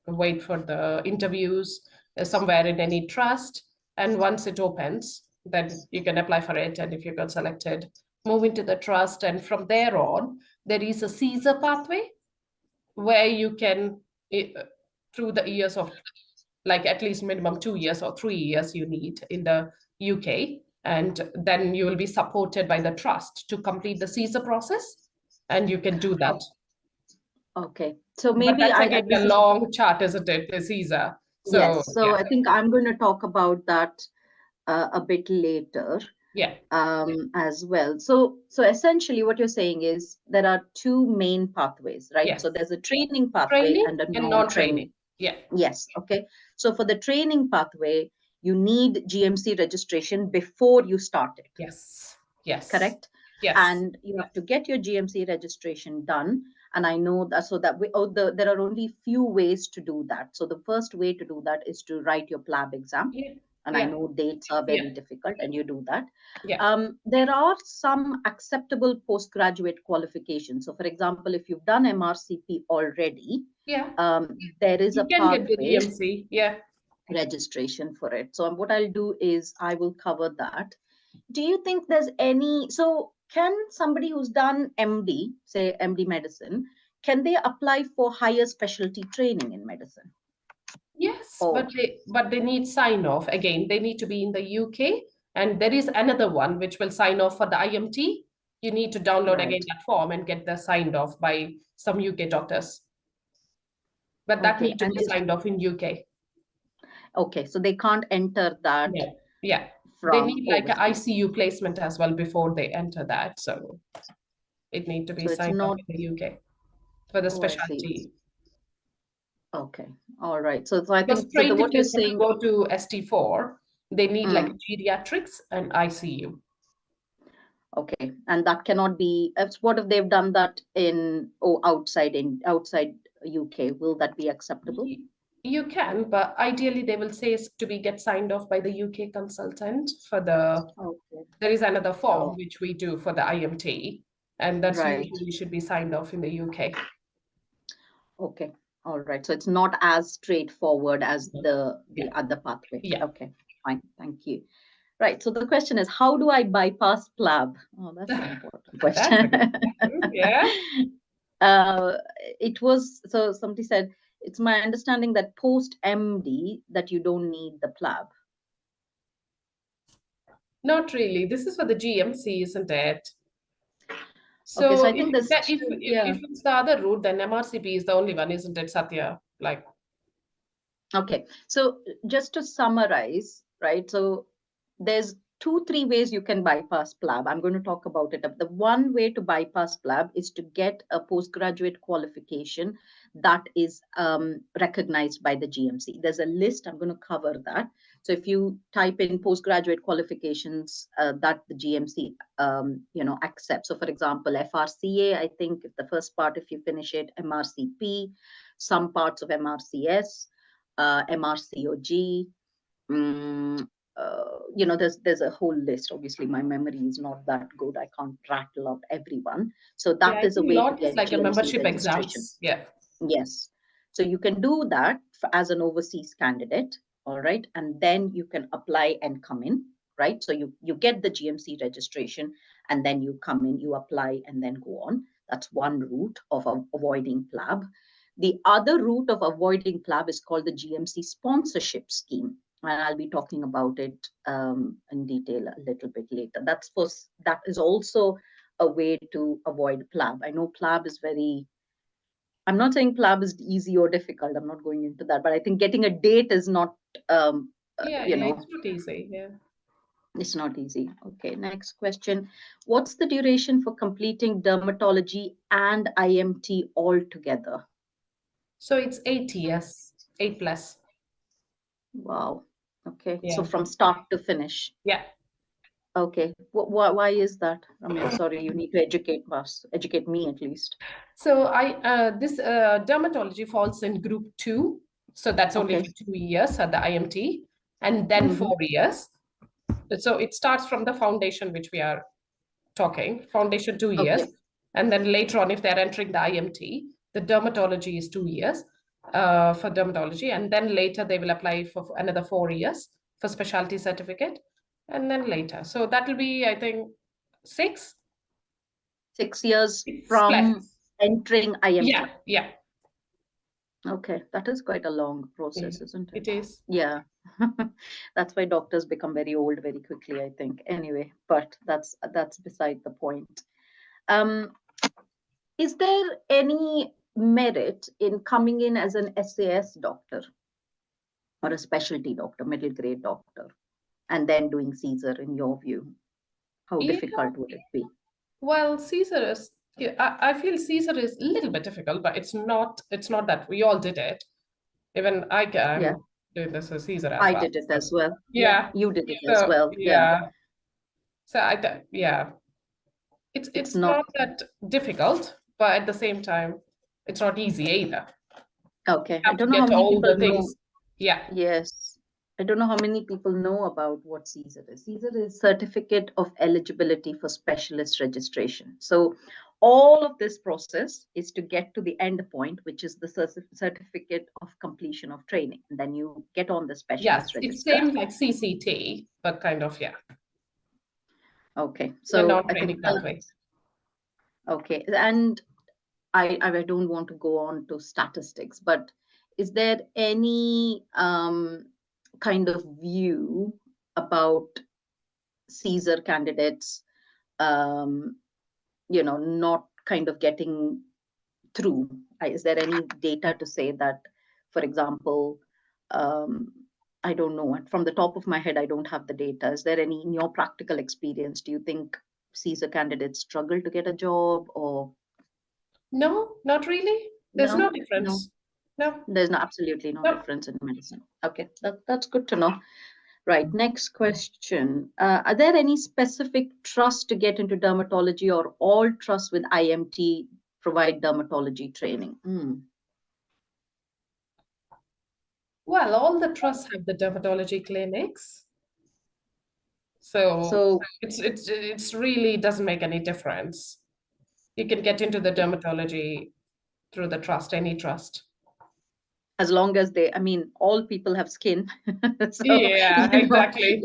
S2: wait for the interviews somewhere in any trust. And once it opens, then you can apply for it. And if you got selected, move into the trust. And from there on, there is a Caesar pathway where you can, through the years of like at least minimum 2 years or 3 years you need in the UK. And then you will be supported by the trust to complete the Caesar process. And you can do that.
S1: Okay, so
S2: But
S1: maybe
S2: that's again a
S1: this is
S2: long chart, isn't it? The Caesar. So
S1: yes. So
S2: yeah.
S1: I think I'm going to talk about that a bit later.
S2: Yeah.
S1: As well. So essentially what you're saying is there are two main pathways, right?
S2: Yes.
S1: So there's a training pathway
S2: Training
S1: and a
S2: and
S1: non-training.
S2: non-training. Yeah.
S1: Yes. Okay. So for the training pathway, you need GMC registration before you start it.
S2: Yes. Yes.
S1: Correct?
S2: Yes.
S1: And you have to get your GMC registration done. And I know that so that there are only few ways to do that. So the first way to do that is to write your PLAB exam.
S2: Yeah.
S1: And I
S2: Yeah.
S1: know dates are
S2: Yeah.
S1: very difficult, and you do that.
S2: Yeah.
S1: There are some acceptable postgraduate qualifications. So, for example, if you've done MRCP already,
S2: Yeah.
S1: there is a
S2: You can get the
S1: pathway
S2: GMC. Yeah.
S1: registration for it. So, what I'll do is I will cover that. Do you think there's any? So, can somebody who's done MD, say MD medicine, can they apply for higher specialty training in medicine?
S2: Yes,
S1: Oh,
S2: but they need sign off. Again, they need to be in the UK, and there is another one which will sign off for the IMT. You need to download again
S1: right.
S2: that form and get the signed off by some UK doctors. But that
S1: Okay.
S2: need to
S1: And
S2: be
S1: is
S2: signed off in UK.
S1: okay. So they can't enter that
S2: Yeah, yeah. They
S1: from
S2: need like an
S1: overseas.
S2: ICU placement as well before they enter that. So it need to be
S1: So it's
S2: signed off
S1: not.
S2: in the UK for the
S1: Oh, I see.
S2: specialty.
S1: Okay. All right. So I
S2: Because
S1: think so.
S2: trained
S1: What you're
S2: replacement to
S1: saying.
S2: go to ST4, they need like
S1: Mm,
S2: geriatrics and ICU.
S1: okay, and that cannot be. What if they've done that outside UK? Will that be acceptable?
S2: You can, but ideally they will say is to be get signed off by the UK consultant for the.
S1: Okay.
S2: There is another form
S1: Oh,
S2: which we do for the IMT, and that's
S1: right.
S2: usually should be signed off in the UK.
S1: Okay. All right. So it's not as straightforward as the
S2: Yeah,
S1: other pathway.
S2: yeah.
S1: Okay. Fine. Thank you. Right. So the question is, how do I bypass PLAB? Oh, that's an important
S2: That's a
S1: question.
S2: good question. Yeah.
S1: uh, it was so somebody said it's my understanding that post MD that you don't need the PLAB.
S2: Not really. This is for the GMC, isn't it?
S1: Okay, so
S2: So
S1: I think there's
S2: if it's the other route, then MRCP is the only one, isn't it, Sathya? Like,
S1: okay. So just to summarize, right? So there's 2 3 ways you can bypass PLAB. I'm going to talk about it. The one way to bypass PLAB is to get a postgraduate qualification that is recognized by the GMC. There's a list. I'm going to cover that. So if you type in postgraduate qualifications that the GMC accepts. So for example, FRCA, I think if the first part, if you finish it, MRCP, some parts of MRCS, MRCOG. There's a whole list. Obviously, my memory is not that good. I can't rattle up everyone. So
S2: yeah,
S1: that
S2: I
S1: is a
S2: think
S1: way to
S2: lot is
S1: get
S2: like a
S1: GMC
S2: membership
S1: registration.
S2: exams. Yeah.
S1: Yes. So you can do that as an overseas candidate, all right, and then you can apply and come in, right? So you get the GMC registration, and then you come in, you apply, and then go on. That's one route of avoiding PLAB. The other route of avoiding PLAB is called the GMC sponsorship scheme, and I'll be talking about it in detail a little bit later. That is also a way to avoid PLAB. I know PLAB is very. I'm not saying PLAB is easy or difficult. I'm not going into that, but I think getting a date is not, um,
S2: Yeah,
S1: you
S2: yeah,
S1: know,
S2: it's not easy. Yeah.
S1: it's not easy. Okay, next question. What's the duration for completing dermatology and IMT all together?
S2: So it's 8 years, 8+.
S1: Wow. Okay, so
S2: Yeah.
S1: from start to finish.
S2: Yeah.
S1: Okay, why is that? I mean, sorry, you need to educate us, educate me at least.
S2: So this dermatology falls in group 2. So that's only
S1: Okay.
S2: for 2 years at the IMT, and then
S1: Mm-hmm.
S2: 4 years. So it starts from the foundation, which we are talking, foundation 2 years.
S1: Okay.
S2: And then later on, if they're entering the IMT, the dermatology is 2 years for dermatology. And then later they will apply for another 4 years for specialty certificate. And then later. So that will be, I think, 6.
S1: 6 years
S2: It's plus.
S1: from entering
S2: Yeah,
S1: IMT.
S2: yeah.
S1: Okay, that is quite a long process, isn't it?
S2: It is.
S1: Yeah. That's why doctors become very old very quickly, I think. Anyway, but that's beside the point. Um, is there any merit in coming in as an SAS doctor or a specialty doctor, middle grade doctor, and then doing Caesar in your view? How
S2: Yeah,
S1: difficult would it be?
S2: well, Caesar is, yeah, I feel Caesar is a little bit difficult, but it's not that we all did it. Even
S1: Yeah,
S2: I'm doing this with Caesar as
S1: I
S2: well.
S1: did it
S2: So
S1: as well. Yeah,
S2: yeah.
S1: you did it as
S2: So
S1: well. Yeah,
S2: yeah. So yeah.
S1: it's
S2: It's
S1: not
S2: not that difficult, but at the same time, it's not easy either.
S1: okay. I
S2: Have to
S1: don't know how
S2: get to
S1: many
S2: all
S1: people
S2: the
S1: know.
S2: things. Yeah.
S1: Yes. I don't know how many people know about what CSER is. CSER is Certificate of Eligibility for Specialist Registration. So all of this process is to get to the end point, which is the certificate of completion of training. And then you get on the
S2: Yes,
S1: specialist
S2: it's
S1: register.
S2: same like CCT, but kind of, yeah,
S1: Okay.
S2: the
S1: So I think,
S2: non-training pathway.
S1: okay. And I don't want to go on to statistics, but is there any kind of view about Caesar candidates, um, not kind of getting through? Is there any data to say that, for example, um, I don't know, from the top of my head, I don't have the data. Is there any, in your practical experience, do you think Caesar candidates struggle to get a job, or
S2: No, not really. There's no
S1: no? No,
S2: difference. No,
S1: there's no, absolutely no
S2: no.
S1: difference in medicine. Okay, that's good to know. Right, next question. Are there any specific trusts to get into dermatology, or all trusts with IMT provide dermatology training?
S2: Well, all the trusts have the dermatology clinics, so
S1: So
S2: it's really doesn't make any difference. You can get into the dermatology through the trust, any trust.
S1: as long as they, I mean, all people have skin. So,
S2: Yeah, exactly.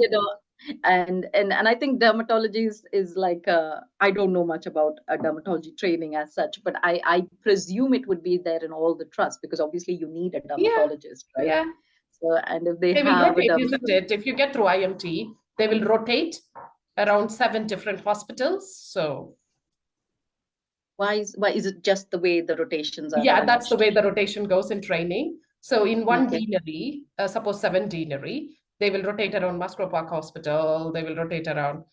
S1: and I think dermatology is like, I don't know much about a dermatology training as such, but I presume it would be there in all the trusts, because obviously you need a
S2: Yeah,
S1: dermatologist, right?
S2: yeah.
S1: So, and if they
S2: They will
S1: have a
S2: rotate, isn't
S1: dermatologist,
S2: it? If you get through IMT, they will rotate around 7 different hospitals. So
S1: why is it just the way the rotations are
S2: yeah, that's the
S1: arranged?
S2: way the rotation goes in training. So in one
S1: Okay.
S2: deanery, suppose 7 deanery, they will rotate around Musgrove Park Hospital. They will rotate around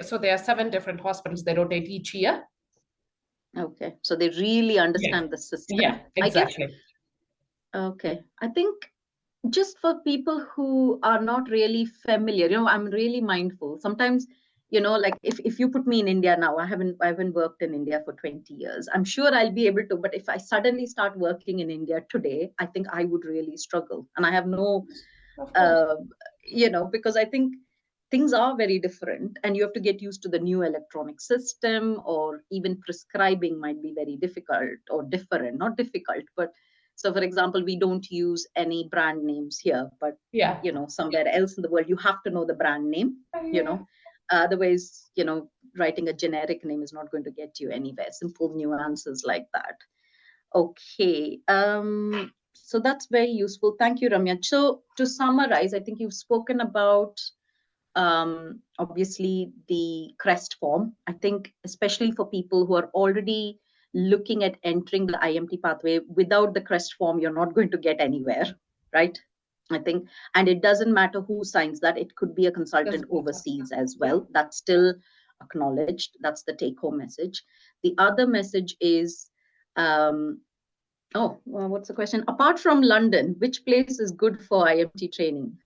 S2: so there are 7 different hospitals. They rotate each year.
S1: Okay. So they really
S2: Yeah,
S1: understand the
S2: yeah,
S1: system. I guess,
S2: exactly.
S1: okay. I think just for people who are not really familiar, I'm really mindful. Sometimes, like if you put me in India now, I haven't worked in India for 20 years. I'm sure I'll be able to, but if I suddenly start working in India today, I think I would really struggle. And I have no
S2: Of course.
S1: uh, because I think things are very different, and you have to get used to the new electronic system, or even prescribing might be very difficult or different, not difficult, but so for example, we don't use any brand names here, but
S2: Yeah.
S1: somewhere else in the world, you have to know the brand name, you
S2: Yeah.
S1: know, otherwise, writing a generic name is not going to get you anywhere. Simple nuances like that. Okay. So that's very useful. Thank you, Ramya. So to summarize, I think you've spoken about obviously the CREST form. I think especially for people who are already looking at entering the IMT pathway, without the CREST form, you're not going to get anywhere, right? I think, and it doesn't matter who signs that. It could be a consultant
S2: Doesn't matter.
S1: overseas as
S2: Yeah.
S1: well. That's still acknowledged. That's the take-home message. The other message is, um, oh, well, what's the question? Apart from London, which place is good for IMT training?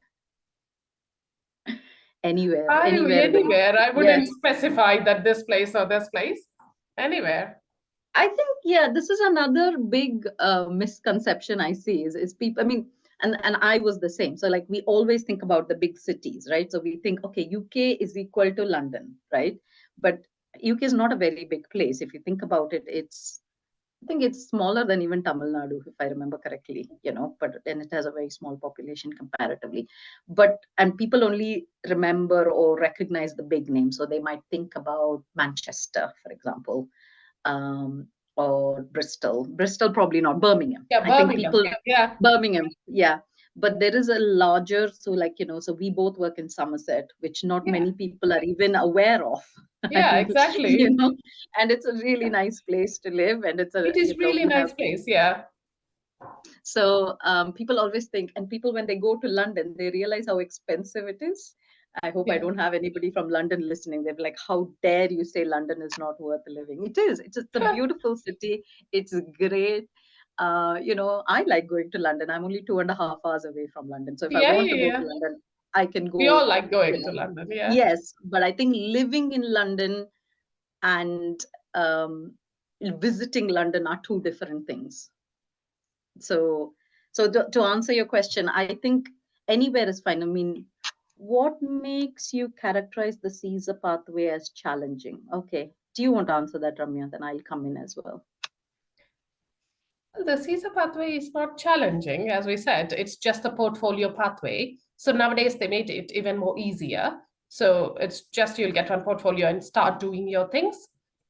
S1: Anywhere in the
S2: Anywhere.
S1: UK.
S2: I
S1: Yeah.
S2: wouldn't specify that this place or this place. Anywhere.
S1: I think, yeah, this is another big misconception I see is people, I mean, and I was the same. So like we always think about the big cities, right? So we think, okay, UK is equal to London, right? But UK is not a very big place. If you think about it, I think it's smaller than even Tamil Nadu, if I remember correctly, but then it has a very small population comparatively. And people only remember or recognize the big names. So they might think about Manchester, for example, um, or Bristol. Bristol, probably not. Birmingham.
S2: Yeah,
S1: I think
S2: Birmingham.
S1: people,
S2: Yeah.
S1: Birmingham, yeah. But there is a larger, so like, so we both work in Somerset, which not
S2: Yeah.
S1: many people are even aware of.
S2: Yeah,
S1: And,
S2: exactly.
S1: and it's a really nice place to live. And it's a,
S2: It is really
S1: we have,
S2: nice place. Yeah.
S1: so people always think, and people, when they go to London, they realize how expensive it is. I hope I don't have anybody from London listening. They're like, how dare you say London is not worth living? It is. It's a beautiful city. It's great. I like going to London. I'm only 2.5 hours away from London. So if I want to go to London, I can go.
S2: We all like going to London, yeah.
S1: Yes, but I think living in London and visiting London are two different things. So to answer your question, I think anywhere is fine. I mean, what makes you characterize the Caesar pathway as challenging? Okay. Do you want to answer that, Ramya? Then I'll come in as well.
S2: The Caesar pathway is not challenging, as we said, it's just a portfolio pathway. So nowadays they made it even more easier. So it's just you'll get one portfolio and start doing your things.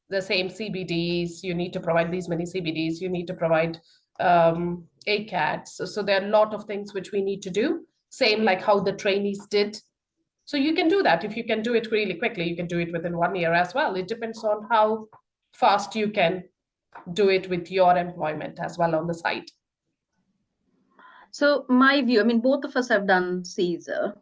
S2: The same CBDs, you need to provide these many CBDs, you need to provide ACATs. So there are a lot of things which we need to do. Same like how the trainees did. So you can do that. If you can do it really quickly, you can do it within 1 year as well. It depends on how fast you can do it with your employment as well on the side.
S1: So my view, I mean, both of us have done Caesar.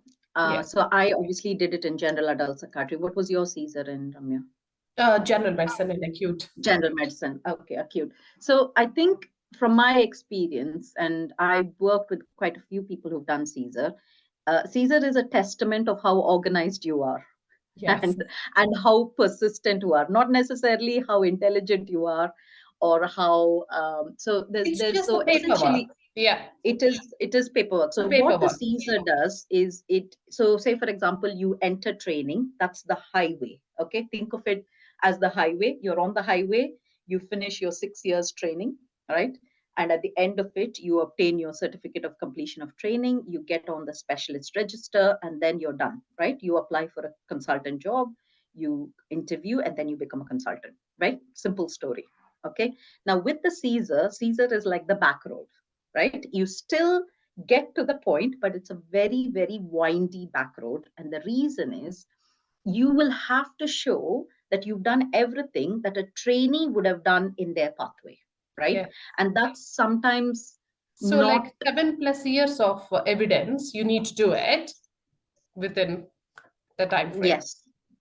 S1: So I obviously did it in general adult psychiatry. What was your Caesar in, Ramya?
S2: General medicine and acute.
S1: General medicine. Okay, acute. So I think from my experience, and I've worked with quite a few people who've done Caesar, Caesar is a testament of how organized you are.
S2: Yes.
S1: And how persistent you are, not necessarily how intelligent you are or how so there's
S2: just
S1: so essentially it is paperwork. So what the Caesar does is so say for example you enter training, that's the highway. Okay, think of it as the highway. You're on the highway, you finish your 6 years training, right? And at the end of it, you obtain your certificate of completion of training, you get on the specialist register, and then you're done, right? You apply for a consultant job, you interview, and then you become a consultant, right? Simple story. Okay. Now with the Caesar is like the back road, right? You still get to the point, but it's a very, very windy back road. And the reason is you will have to show that you've done everything that a trainee would have done in their pathway, right? And that's sometimes
S2: so not like 7+ years of evidence you need to do it within the time frame.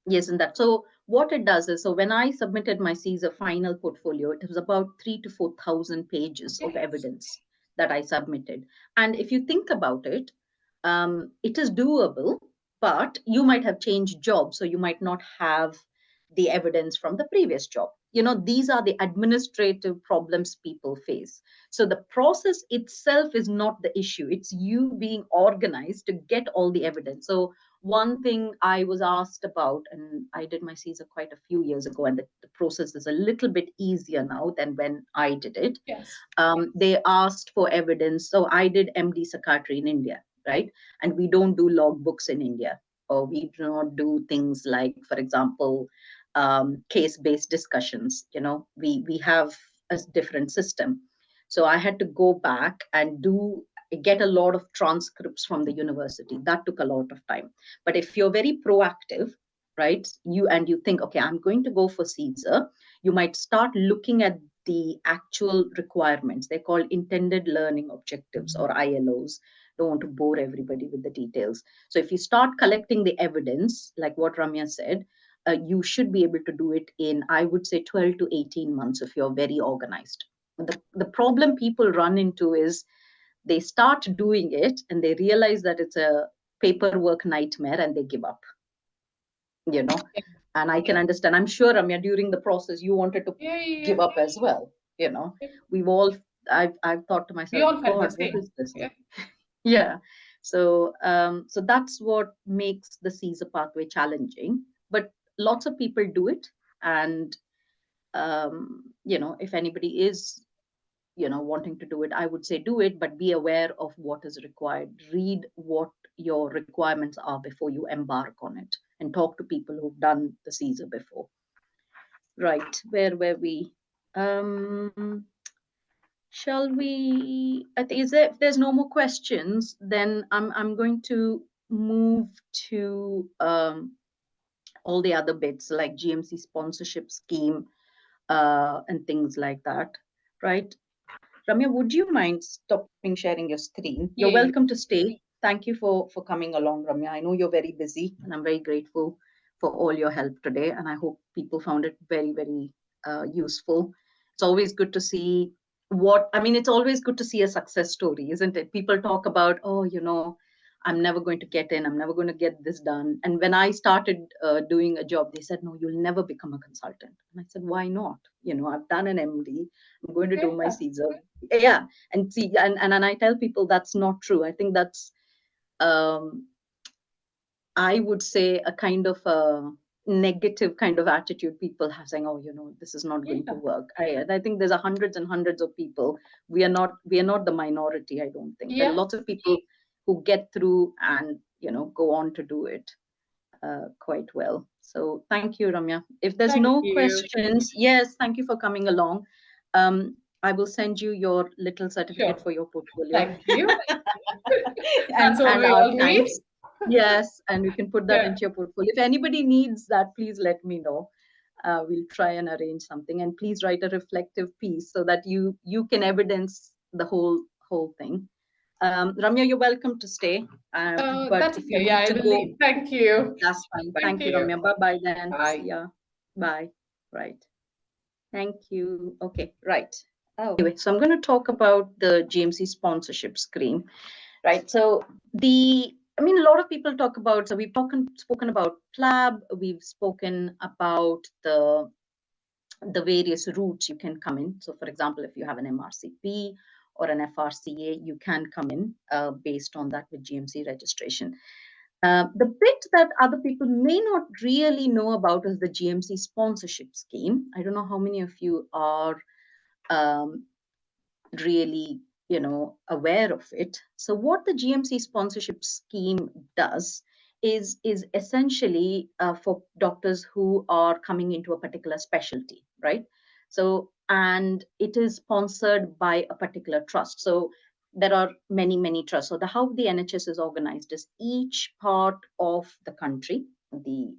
S1: Yes, and that. So what it does is, so when I submitted my Caesar final portfolio, it was about 3,000 to 4,000 pages of evidence that I submitted. And if you think about it, it is doable, but you might have changed jobs, so you might not have the evidence from the previous job. These are the administrative problems people face. So the process itself is not the issue. It's you being organized to get all the evidence. So one thing I was asked about, and I did my Caesar quite a few years ago, and the process is a little bit easier now than when I did it. They asked for evidence. So I did MD psychiatry in India, right? And we don't do logbooks in India, or we do not do things like, for example, case-based discussions. We have a different system. So I had to go back and get a lot of transcripts from the university. That took a lot of time. But if you're very proactive, right, you think, okay, I'm going to go for Caesar, you might start looking at the actual requirements. They're called intended learning objectives, or ILOs. Don't want to bore everybody with the details. So if you start collecting the evidence, like what Ramya said, you should be able to do it in, I would say, 12 to 18 months if you're very organized. The problem people run into is they start doing it and they realize that it's a paperwork nightmare and they give up. And I can understand. I'm sure, Ramya, during the process, you wanted to give up as well. We've all, I've thought to myself, God, what is this? So that's what makes the Caesar pathway challenging. But lots of people do it. And, if anybody is, wanting to do it, I would say do it, but be aware of what is required. Read what your requirements are before you embark on it, and talk to people who've done the Caesar before. Right, where were we? Shall we, if there's no more questions, then I'm going to move to all the other bits like GMC sponsorship scheme and things like that, right? Ramya, would you mind stopping sharing your screen? You're welcome to stay. thank you for coming along, Ramya. I know you're very busy, and I'm very grateful for all your help today. And I hope people found it very, very useful. It's always good to see it's always good to see a success story, isn't it? People talk about, oh, I'm never going to get in, I'm never going to get this done. And when I started doing a job, they said, no, you'll never become a consultant. And I said, why not? I've done an MD, I'm going to do my
S2: Yeah.
S1: Caesar. Yeah. And see, and I tell people that's not true. I think that's, um, I would say, a kind of a negative kind of attitude people have, saying, oh, this is not going to
S2: Yeah.
S1: work. I think there's hundreds and hundreds of people. We are not the minority. I don't think there are
S2: Yeah.
S1: lots of people who get through and go on to do it quite well. So thank you, Ramya. If there's
S2: Thank
S1: no
S2: you.
S1: questions, yes, thank you for coming along. I will send you your little certificate
S2: Sure.
S1: for your portfolio.
S2: Thank you. That's
S1: and
S2: all we
S1: our
S2: all need.
S1: thanks. Yes, and we can put that
S2: Yeah.
S1: into your portfolio. If anybody needs that, please let me know. We'll try and arrange something. And please write a reflective piece so that you can evidence the whole thing. Ramya, you're welcome to stay. But
S2: That's
S1: if you
S2: okay. Yeah,
S1: need
S2: I
S1: to
S2: will
S1: go,
S2: leave. Thank you.
S1: that's fine.
S2: Thank
S1: Thank you,
S2: you.
S1: Ramya. Bye bye then. See
S2: Bye.
S1: ya. Bye. Right. Thank you. Okay, right. Oh. Anyway, so I'm going to talk about the GMC sponsorship scheme, right? So a lot of people talk about, so we've spoken about PLAB, we've spoken about the various routes you can come in. So for example, if you have an MRCP or an FRCA, you can come in based on that with GMC registration. The bit that other people may not really know about is the GMC sponsorship scheme. I don't know how many of you are um, really aware of it. So what the GMC sponsorship scheme does is essentially for doctors who are coming into a particular specialty, right? So, and it is sponsored by a particular trust. So there are many trusts. So how the NHS is organized is each part of the country, the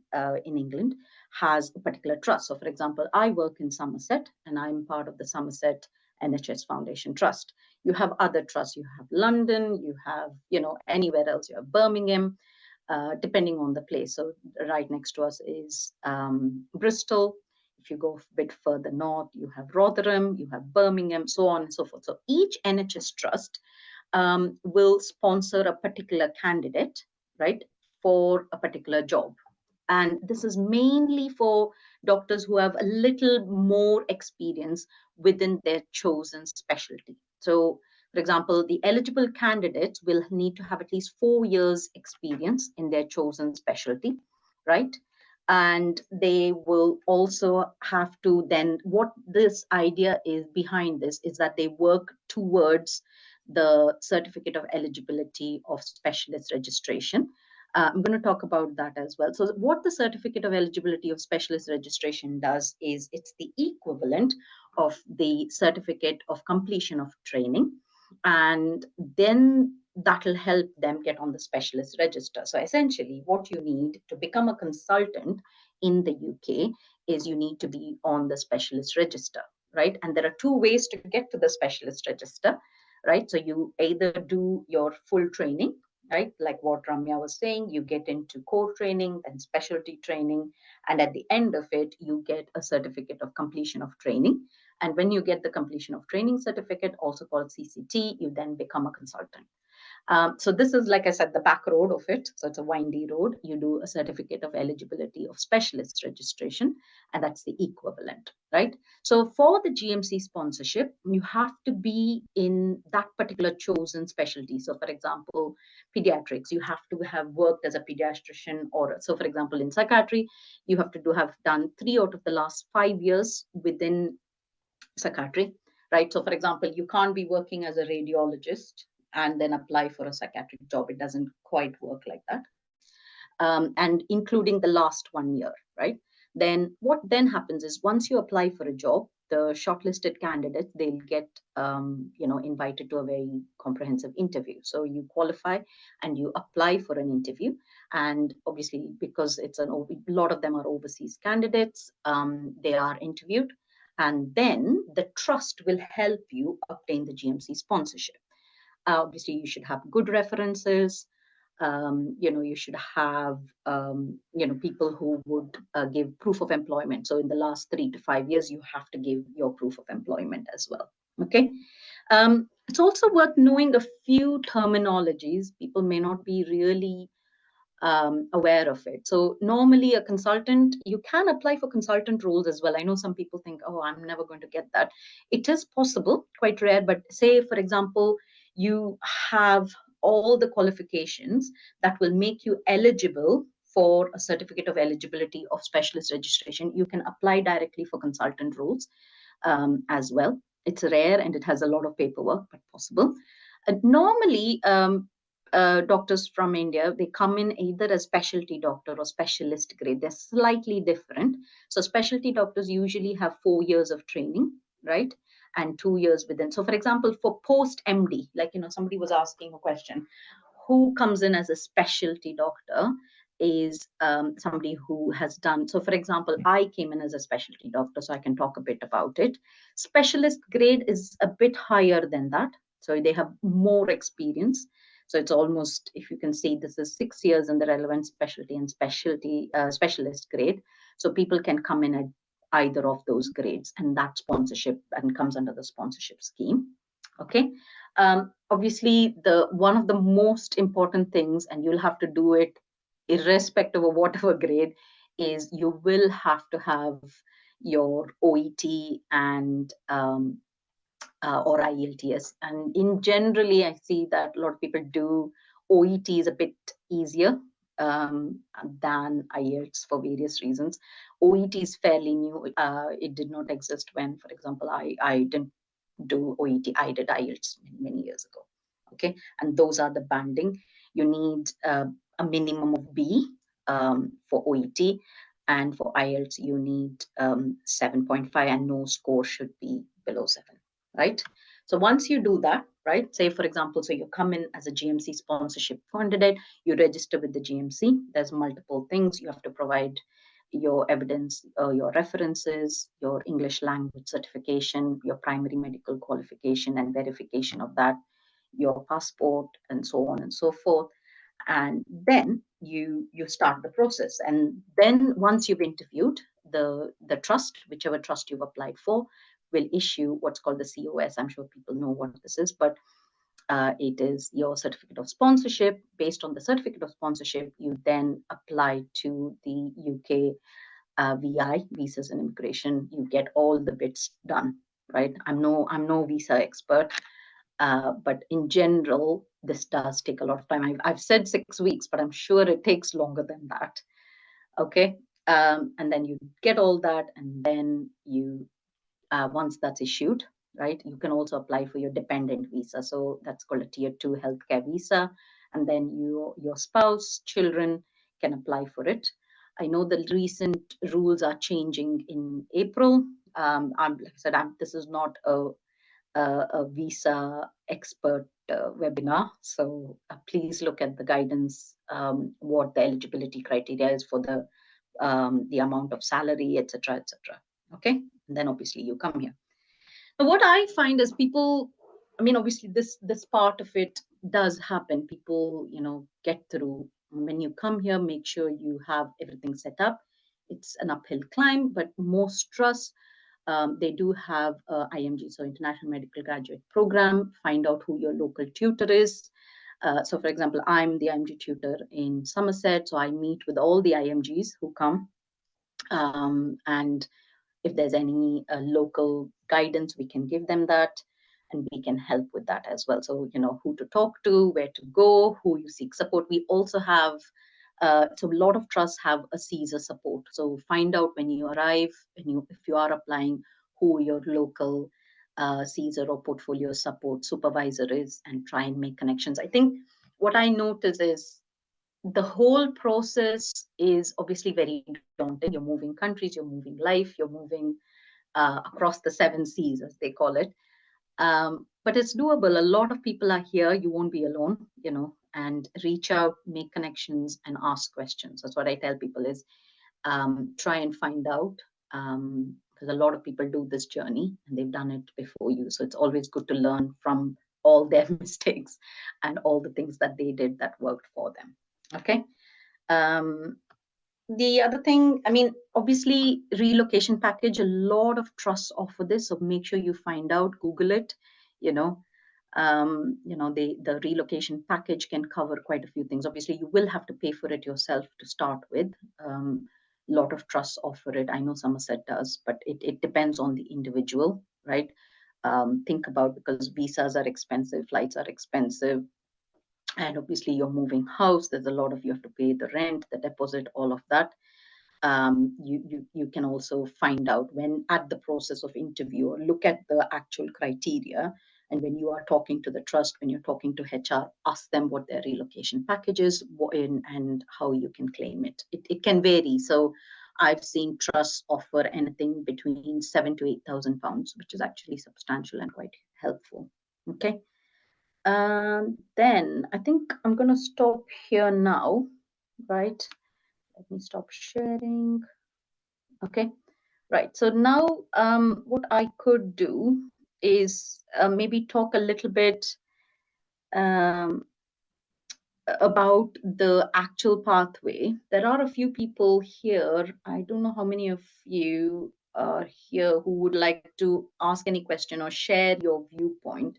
S1: in England, has a particular trust. So for example, I work in Somerset and I'm part of the Somerset NHS Foundation Trust. You have other trusts. You have London. You have, anywhere else. You have Birmingham, depending on the place. So right next to us is Bristol. If you go a bit further north, you have Rotherham, you have Birmingham, so on and so forth. So each NHS trust will sponsor a particular candidate, right, for a particular job. And this is mainly for doctors who have a little more experience within their chosen specialty. So, for example, the eligible candidates will need to have at least 4 years experience in their chosen specialty, right? And they will also have to then, what this idea is behind this is that they work towards the certificate of eligibility of specialist registration. I'm going to talk about that as well. So what the certificate of eligibility of specialist registration does is it's the equivalent of the certificate of completion of training. And then that will help them get on the specialist register. So essentially what you need to become a consultant in the UK is you need to be on the specialist register, right? And there are two ways to get to the specialist register, right? So you either do your full training, right? Like what Ramya was saying, you get into core training, then specialty training, and at the end of it, you get a certificate of completion of training. And when you get the completion of training certificate, also called CCT, you then become a consultant. So this is, like I said, the back road of it. So it's a windy road. You do a certificate of eligibility of specialist registration, and that's the equivalent, right? So for the GMC sponsorship, you have to be in that particular chosen specialty. So for example, pediatrics, you have to have worked as a pediatrician, or so for example, in psychiatry, you have to have done 3 out of the last 5 years within psychiatry, right? So for example, you can't be working as a radiologist and then apply for a psychiatric job. It doesn't quite work like that. And including the last 1 year, right? Then what then happens is once you apply for a job, the shortlisted candidates, they'll get invited to a very comprehensive interview. So you qualify and you apply for an interview. And obviously, because a lot of them are overseas candidates, they are interviewed. And then the trust will help you obtain the GMC sponsorship. Obviously, you should have good references. You should have, people who would give proof of employment. So in the last 3 to 5 years, you have to give your proof of employment as well. Okay. It's also worth knowing a few terminologies. People may not be really aware of it. So normally a consultant, you can apply for consultant roles as well. I know some people think, oh, I'm never going to get that. It is possible, quite rare, but say, for example, you have all the qualifications that will make you eligible for a certificate of eligibility of specialist registration. You can apply directly for consultant roles as well. It's rare and it has a lot of paperwork, but possible. Normally, doctors from India, they come in either as specialty doctor or specialist grade. They're slightly different. So specialty doctors usually have 4 years of training, right? And 2 years within. So for example, for post MD, like, somebody was asking a question, who comes in as a specialty doctor is somebody who has done. So for example, I came in as a specialty doctor, so I can talk a bit about it. Specialist grade is a bit higher than that. So they have more experience. So it's almost, if you can say, this is 6 years in the relevant specialty and specialist grade. So people can come in at either of those grades, and that sponsorship and comes under the sponsorship scheme. Okay. Obviously, the one of the most important things, and you'll have to do it irrespective of whatever grade, is you will have to have your OET and or IELTS. And in generally, I see that a lot of people do OET is a bit easier than IELTS for various reasons. OET is fairly new. It did not exist when, for example, I didn't do OET. I did IELTS many years ago. Okay, and those are the banding. You need a minimum of B for OET, and for IELTS you need 7.5, and no score should be below 7. Right. So once you do that, right, say for example, so you come in as a GMC sponsorship candidate, you register with the GMC. There's multiple things you have to provide: your evidence, your references, your English language certification, your primary medical qualification and verification of that, your passport, and so on and so forth. And then you start the process. And then once you've interviewed, the trust, whichever trust you've applied for, will issue what's called the COS. I'm sure people know what this is, but it is your certificate of sponsorship. Based on the certificate of sponsorship, you then apply to the UK VI, visas and immigration. You get all the bits done, right? I'm no visa expert, but in general, this does take a lot of time. I've said 6 weeks, but I'm sure it takes longer than that. Okay, and then you get all that, and then you once that's issued, right, you can also apply for your dependent visa. So that's called a tier 2 healthcare visa. And then your spouse, children can apply for it. I know the recent rules are changing in April. Like I said, this is not a visa expert webinar. So please look at the guidance, what the eligibility criteria is for the amount of salary, etc., etc. Okay, and then obviously you come here. Now, what I find is people, I mean, obviously this part of it does happen. People, get through. When you come here, make sure you have everything set up. It's an uphill climb, but most trusts, they do have IMG, so International Medical Graduate Program. Find out who your local tutor is. So for example, I'm the IMG tutor in Somerset, so I meet with all the IMGs who come. And if there's any local guidance, we can give them that, and we can help with that as well. So, who to talk to, where to go, who you seek support. We also have, so a lot of trusts have a CSER support. So find out when you arrive, if you are applying, who your local CSER or portfolio support supervisor is, and try and make connections. I think what I notice is the whole process is obviously very daunting. You're moving countries, you're moving life, you're moving across the 7 seas, as they call it. But it's doable. A lot of people are here. You won't be alone, and reach out, make connections, and ask questions. That's what I tell people is try and find out, because a lot of people do this journey and they've done it before you. So it's always good to learn from all their mistakes and all the things that they did that worked for them. Okay. The other thing, I mean, obviously, relocation package, a lot of trusts offer this. So make sure you find out, Google it, you know. The relocation package can cover quite a few things. Obviously, you will have to pay for it yourself to start with. A lot of trusts offer it. I know Somerset does, but it depends on the individual, right? Think about, because visas are expensive, flights are expensive, and obviously you're moving house. There's a lot of, you have to pay the rent, the deposit, all of that. You can also find out when at the process of interview, or look at the actual criteria. And when you are talking to the trust, when you're talking to HR, ask them what their relocation package is and how you can claim it. It can vary. So I've seen trusts offer anything between £7,000 to £8,000, which is actually substantial and quite helpful. Okay. Then I think I'm going to stop here now, right? Let me stop sharing. Okay, right. So now what I could do is maybe talk a little bit um, about the actual pathway. There are a few people here. I don't know how many of you are here who would like to ask any question or share your viewpoint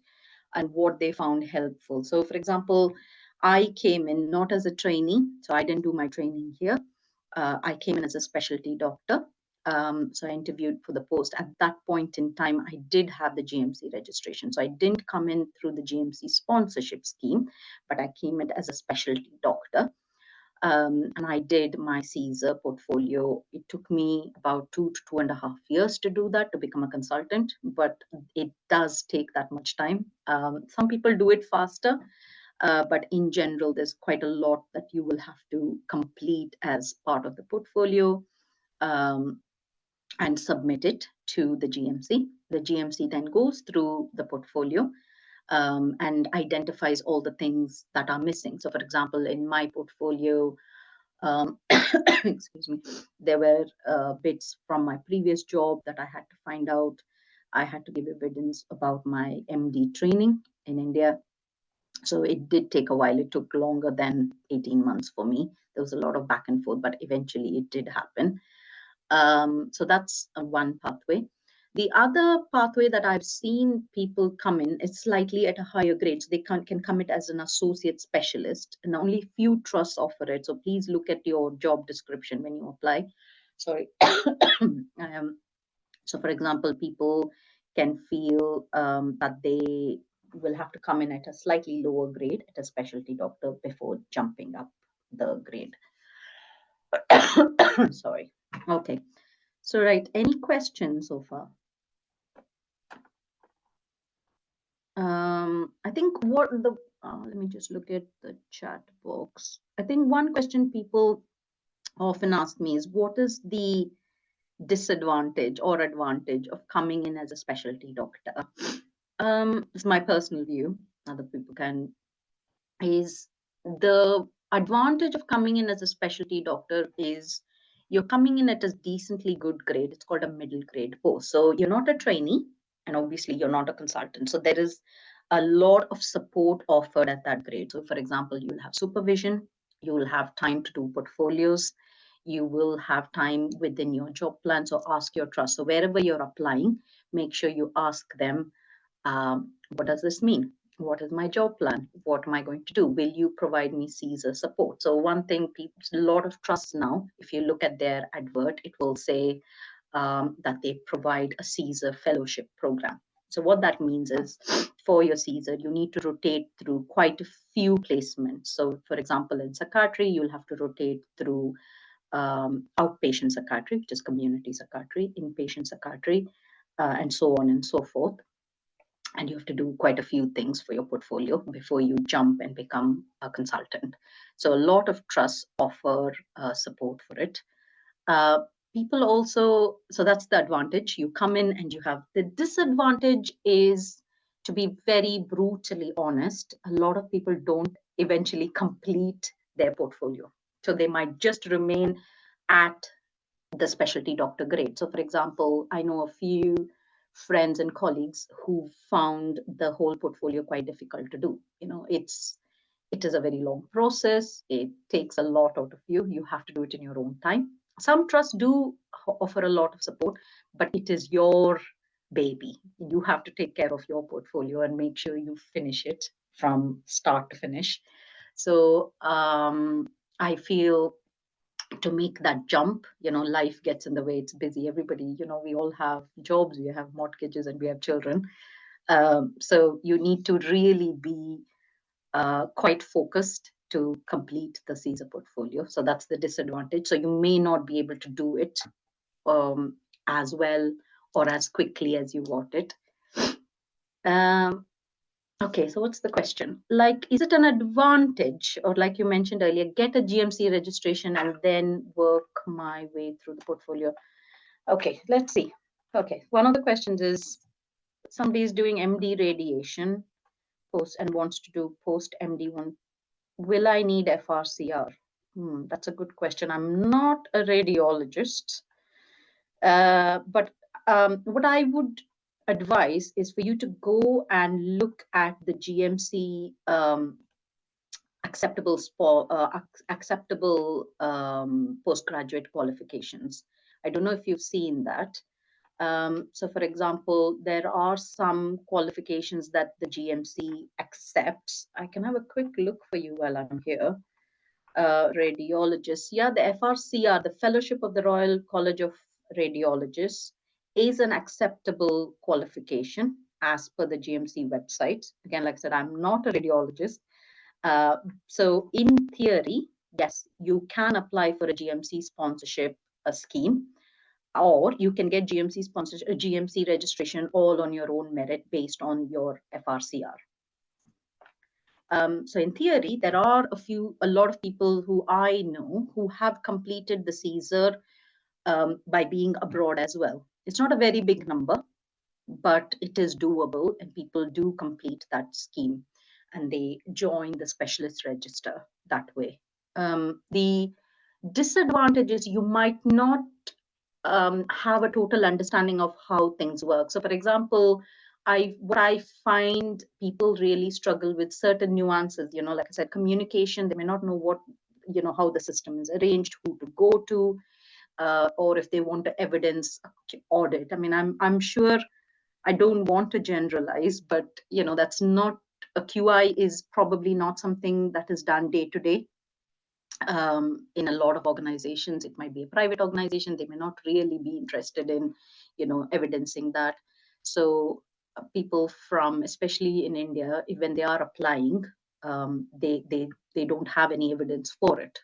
S1: and what they found helpful. So for example, I came in not as a trainee, so I didn't do my training here. I came in as a specialty doctor. So I interviewed for the post. At that point in time, I did have the GMC registration. So I didn't come in through the GMC sponsorship scheme, but I came in as a specialty doctor. And I did my Caesar portfolio. It took me about 2 to 2.5 years to do that, to become a consultant, but it does take that much time. Some people do it faster, but in general, there's quite a lot that you will have to complete as part of the portfolio and submit it to the GMC. The GMC then goes through the portfolio and identifies all the things that are missing. So for example, in my portfolio, excuse me, there were bits from my previous job that I had to find out. I had to give evidence about my MD training in India. So it did take a while. It took longer than 18 months for me. There was a lot of back and forth, but eventually it did happen. So that's one pathway. The other pathway that I've seen people come in is slightly at a higher grade. So they can come in as an associate specialist, and only few trusts offer it. So please look at your job description when you apply. Sorry. So for example, people can feel that they will have to come in at a slightly lower grade at a specialty doctor before jumping up the grade. Sorry. Okay. So, right. Any questions so far? I think let me just look at the chat box. I think one question people often ask me is, what is the disadvantage or advantage of coming in as a specialty doctor? It's my personal view. Other people can. Is the advantage of coming in as a specialty doctor is you're coming in at a decently good grade. It's called a middle grade post. So you're not a trainee, and obviously you're not a consultant. So there is a lot of support offered at that grade. So for example, you'll have supervision, you will have time to do portfolios, you will have time within your job plan. So ask your trust. So wherever you're applying, make sure you ask them, what does this mean? What is my job plan? What am I going to do? Will you provide me Caesar support? So one thing, a lot of trusts now, if you look at their advert, it will say that they provide a Caesar fellowship program. So what that means is, for your Caesar, you need to rotate through quite a few placements. So for example, in psychiatry, you'll have to rotate through outpatient psychiatry, which is community psychiatry, inpatient psychiatry, and so on and so forth. And you have to do quite a few things for your portfolio before you jump and become a consultant. So a lot of trusts offer support for it. People also, so that's the advantage. You come in and you have. The disadvantage is, to be very brutally honest, a lot of people don't eventually complete their portfolio. So they might just remain at the specialty doctor grade. So for example, I know a few friends and colleagues who found the whole portfolio quite difficult to do. It is a very long process. It takes a lot out of you. You have to do it in your own time. Some trusts do offer a lot of support, but it is your baby. You have to take care of your portfolio and make sure you finish it from start to finish. So I feel to make that jump, life gets in the way. It's busy. Everybody, we all have jobs, we have mortgages, and we have children. So you need to really be quite focused to complete the Caesar portfolio. So that's the disadvantage. So you may not be able to do it as well or as quickly as you want it. Okay, so what's the question? Like, is it an advantage, or like you mentioned earlier, get a GMC registration and then work my way through the portfolio? Okay, let's see. Okay, one of the questions is somebody is doing MD radiation post and wants to do post MD one. Will I need FRCR? That's a good question. I'm not a radiologist, but what I would advise is for you to go and look at the GMC acceptable postgraduate qualifications. I don't know if you've seen that. So for example, there are some qualifications that the GMC accepts. I can have a quick look for you while I'm here. Radiologists, yeah, the FRCR, the Fellowship of the Royal College of Radiologists, is an acceptable qualification as per the GMC website. Again, like I said, I'm not a radiologist. So in theory, yes, you can apply for a GMC sponsorship scheme, or you can get GMC sponsorship, GMC registration all on your own merit based on your FRCR. So in theory, there are a lot of people who I know who have completed the Caesar by being abroad as well. It's not a very big number, but it is doable, and people do complete that scheme and they join the specialist register that way. The disadvantage is you might not have a total understanding of how things work. So for example, what I find people really struggle with certain nuances, like I said, communication. They may not know how the system is arranged, who to go to, or if they want to evidence audit. I mean, I'm sure, I don't want to generalize, but that's not, a QI is probably not something that is done day to day. In a lot of organizations, it might be a private organization, they may not really be interested in evidencing that. So people from, especially in India, when they are applying, they don't have any evidence for it.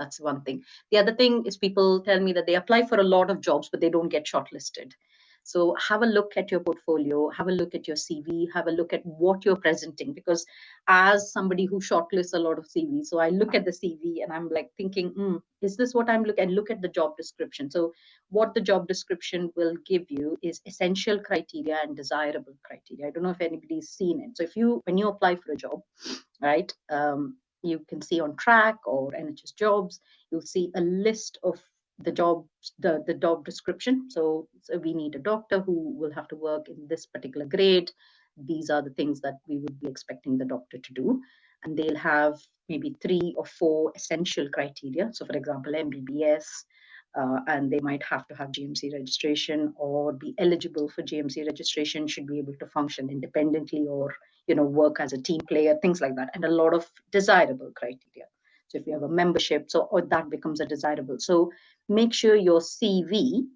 S1: That's one thing. The other thing is, people tell me that they apply for a lot of jobs but they don't get shortlisted. So have a look at your portfolio, have a look at your CV, have a look at what you're presenting, because as somebody who shortlists a lot of CVs, so I look at the CV and I'm like thinking, is this what I'm looking at? Look at the job description. So what the job description will give you is essential criteria and desirable criteria. I don't know if anybody's seen it. So when you apply for a job, right, you can see on Track or NHS Jobs, you'll see a list of the job description. So we need a doctor who will have to work in this particular grade. These are the things that we would be expecting the doctor to do. And they'll have maybe 3 or 4 essential criteria. So for example, MBBS, and they might have to have GMC registration or be eligible for GMC registration, should be able to function independently or work as a team player, things like that, and a lot of desirable criteria. So if you have a membership, or that becomes a desirable. So make sure your CV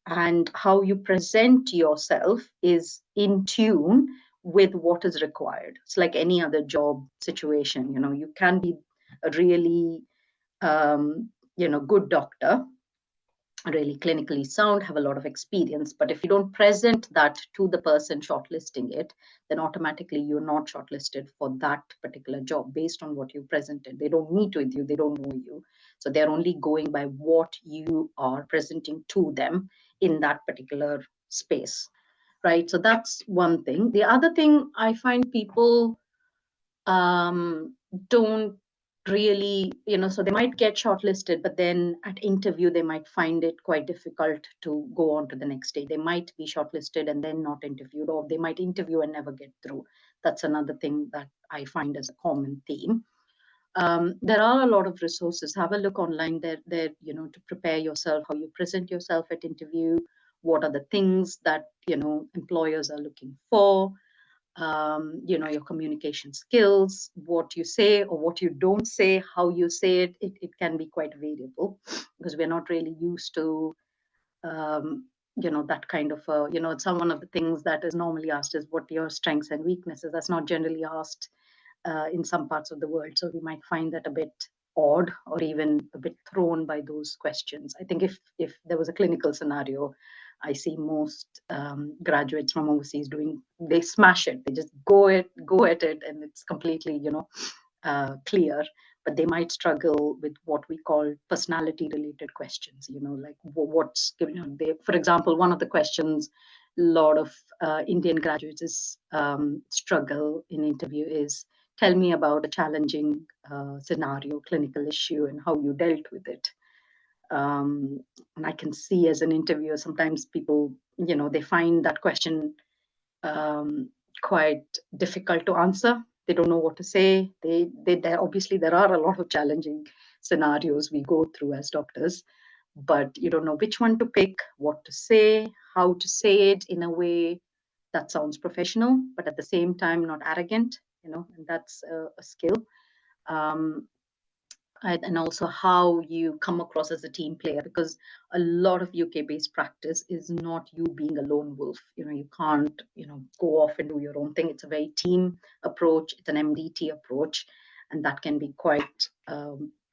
S1: and how you present yourself is in tune with what is required. It's like any other job situation. You can be a really good doctor, really clinically sound, have a lot of experience, but if you don't present that to the person shortlisting it, then automatically you're not shortlisted for that particular job based on what you presented. They don't meet with you, they don't know you, so they're only going by what you are presenting to them in that particular space, right? So that's one thing. The other thing I find people don't really, so they might get shortlisted, but then at interview, they might find it quite difficult to go on to the next stage. They might be shortlisted and then not interviewed, or they might interview and never get through. That's another thing that I find as a common theme. There are a lot of resources. Have a look online there, to prepare yourself, how you present yourself at interview, what are the things that, employers are looking for, your communication skills, what you say or what you don't say, how you say it can be quite variable because we're not really used to, that kind of, some one of the things that is normally asked is what your strengths and weaknesses. That's not generally asked in some parts of the world. So we might find that a bit odd or even a bit thrown by those questions. I think if there was a clinical scenario, I see most graduates from overseas they smash it. They just go at it, and it's completely, clear. But they might struggle with what we call personality-related questions. Like what's, for example, one of the questions a lot of Indian graduates struggle in interview is, tell me about a challenging scenario, clinical issue, and how you dealt with it. And I can see as an interviewer, sometimes people, they find that question quite difficult to answer. They don't know what to say. Obviously, there are a lot of challenging scenarios we go through as doctors, but you don't know which one to pick, what to say, how to say it in a way that sounds professional, but at the same time not arrogant, and that's a skill. And also how you come across as a team player, because a lot of UK-based practice is not you being a lone wolf. You can't, go off and do your own thing. It's a very team approach. It's an MDT approach, and that can be quite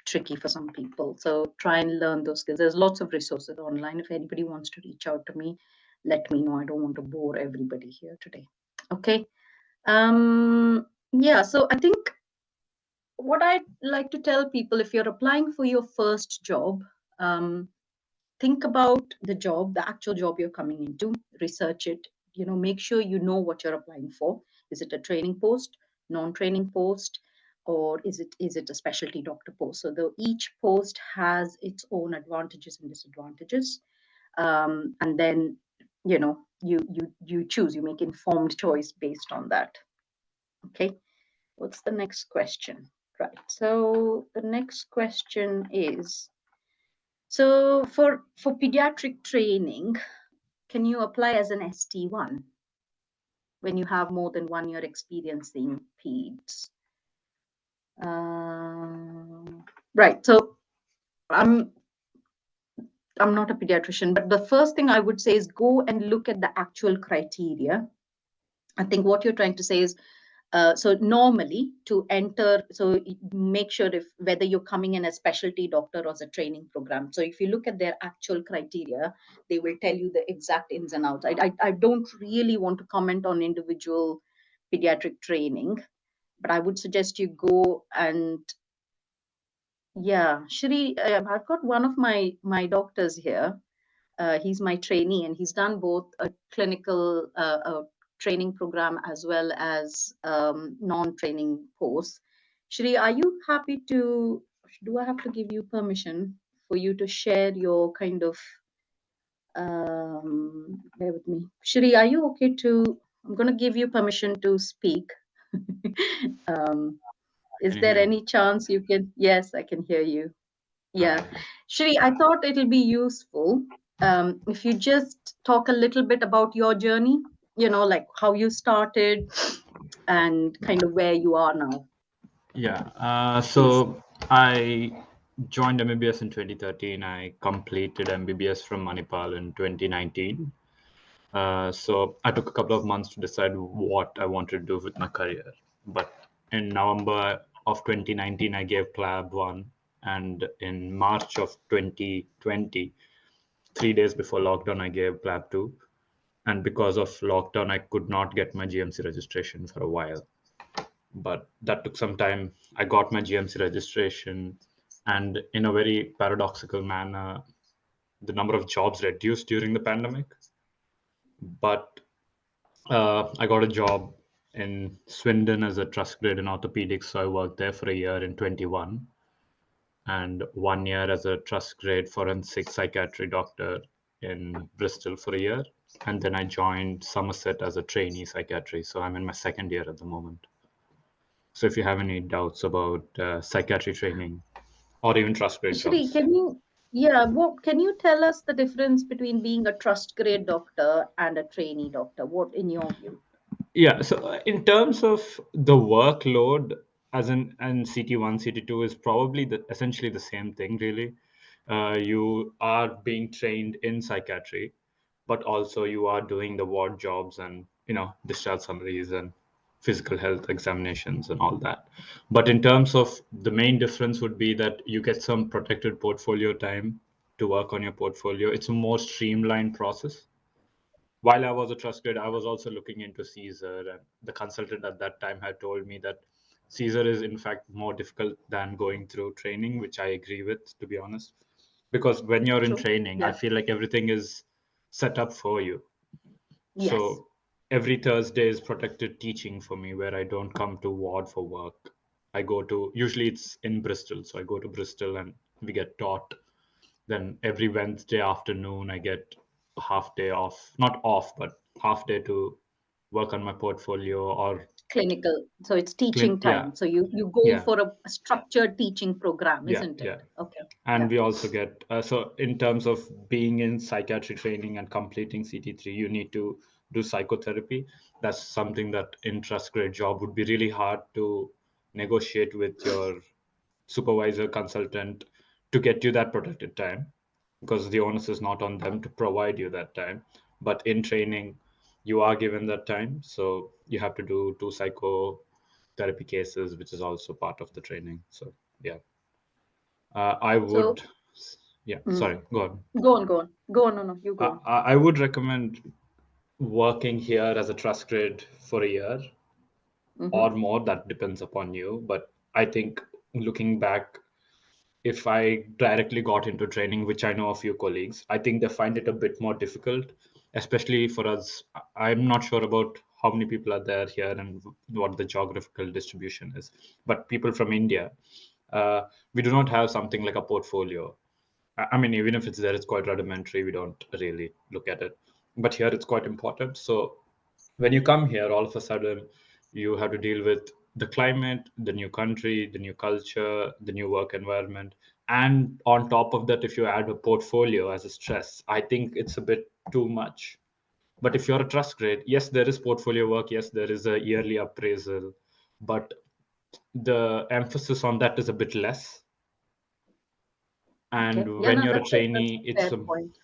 S1: tricky for some people. So try and learn those skills. There's lots of resources online. If anybody wants to reach out to me, let me know. I don't want to bore everybody here today. Okay. Yeah, so I think what I'd like to tell people, if you're applying for your first job, think about the job, the actual job you're coming into, research it, make sure you know what you're applying for. Is it a training post, non-training post, or is it a specialty doctor post? So each post has its own advantages and disadvantages. And then, you choose, you make informed choice based on that. Okay. What's the next question? Right. So the next question is, so for pediatric training, can you apply as an ST1 when you have more than 1 year experience in peds? Right. So I'm not a pediatrician, but the first thing I would say is go and look at the actual criteria. I think what you're trying to say is, so normally to enter, so make sure whether you're coming in as specialty doctor or as a training program. So if you look at their actual criteria, they will tell you the exact ins and outs. I don't really want to comment on individual pediatric training, but I would suggest you go and, yeah, Shri, I've got one of my doctors here. He's my trainee, and he's done both a clinical training program as well as non-training course. Shri, are you happy to, do I have to give you permission for you to share your kind of, bear with me. Shri, are you okay to, I'm going to give you permission to speak. Is there any chance you can, yes, I can hear you. Yeah. Shri, I thought it'll be useful if you just talk a little bit about your journey, like how you started and kind of where you are now.
S3: Yeah. So I joined MBBS in 2013. I completed MBBS from Manipal in 2019. So I took a couple of months to decide what I wanted to do with my career. But in November of 2019, I gave CLAB 1. And in March of 2020, 3 days before lockdown, I gave CLAB 2. And because of lockdown, I could not get my GMC registration for a while. But that took some time. I got my GMC registration, and in a very paradoxical manner, the number of jobs reduced during the pandemic. But I got a job in Swindon as a trust grade in orthopedics. So I worked there for a year in 21, and 1 year as a trust grade forensic psychiatry doctor in Bristol for a year. And then I joined Somerset as a trainee psychiatry. So I'm in my second year at the moment. So if you have any doubts about psychiatry training or even trust grade
S1: Shri,
S3: jobs.
S1: what can you tell us the difference between being a trust grade doctor and a trainee doctor? What, in your view?
S3: Yeah, so in terms of the workload, as in and CT1, CT2 is probably essentially the same thing, really. You are being trained in psychiatry, but also you are doing the ward jobs and discharge summaries and physical health examinations and all that. But in terms of the main difference would be that you get some protected portfolio time to work on your portfolio. It's a more streamlined process. While I was a trust grade, I was also looking into Caesar, and the consultant at that time had told me that Caesar is in fact more difficult than going through training, which I agree with, to be honest. Because when you're in
S1: True.
S3: training, I
S1: Yeah.
S3: feel like everything is set up for you.
S1: Yes.
S3: So every Thursday is protected teaching for me, where I don't come to ward for work. I go to, usually it's in Bristol, so I go to Bristol and we get taught. Then every Wednesday afternoon, I get a half day off, not off, but half day to work on my portfolio or
S1: Clinical. So it's teaching
S3: yeah,
S1: time. So you go
S3: yeah,
S1: for a structured teaching program,
S3: yeah,
S1: isn't it?
S3: yeah.
S1: Okay.
S3: And
S1: Yeah.
S3: we also get, so in terms of being in psychiatry training and completing CT3, you need to do psychotherapy. That's something that in trust grade job would be really hard to negotiate with your supervisor, consultant, to get you that protected time, because the onus is not on them to provide you that time. But in training, you are given that time. So you have to do 2 psychotherapy cases, which is also part of the training. So, yeah. I
S1: So
S3: would, yeah,
S1: mm,
S3: sorry, go on.
S1: go on, go on. Go on. No, no, you go on.
S3: I would recommend working here as a trust grade for a year
S1: Mm-hmm.
S3: or more. That depends upon you. But I think looking back, if I directly got into training, which I know a few colleagues, I think they find it a bit more difficult, especially for us. I'm not sure about how many people are there here and what the geographical distribution is, but people from India, we do not have something like a portfolio. I mean, even if it's there, it's quite rudimentary. We don't really look at it. But here it's quite important. So when you come here, all of a sudden, you have to deal with the climate, the new country, the new culture, the new work environment. And on top of that, if you add a portfolio as a stress, I think it's a bit too much. But if you're a trust grade, yes, there is portfolio work. Yes, there is a yearly appraisal, but the emphasis on that is a bit less.
S1: Okay.
S3: And
S1: Yeah,
S3: when
S1: no,
S3: you're a
S1: that's
S3: trainee,
S1: a fair point.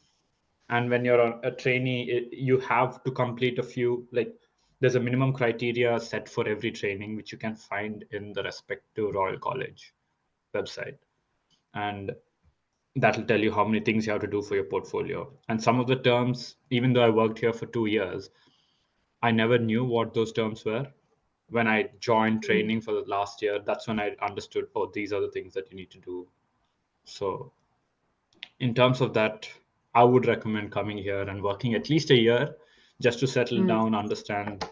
S3: and when you're a trainee, you have to complete a few, like there's a minimum criteria set for every training, which you can find in the respective Royal College website, and that'll tell you how many things you have to do for your portfolio. And some of the terms, even though I worked here for 2 years, I never knew what those terms were. When I joined
S1: Mm.
S3: training for the last year, that's when I understood, oh, these are the things that you need to do. So in terms of that, I would recommend coming here and working at least a year just to settle
S1: Mm.
S3: down, understand,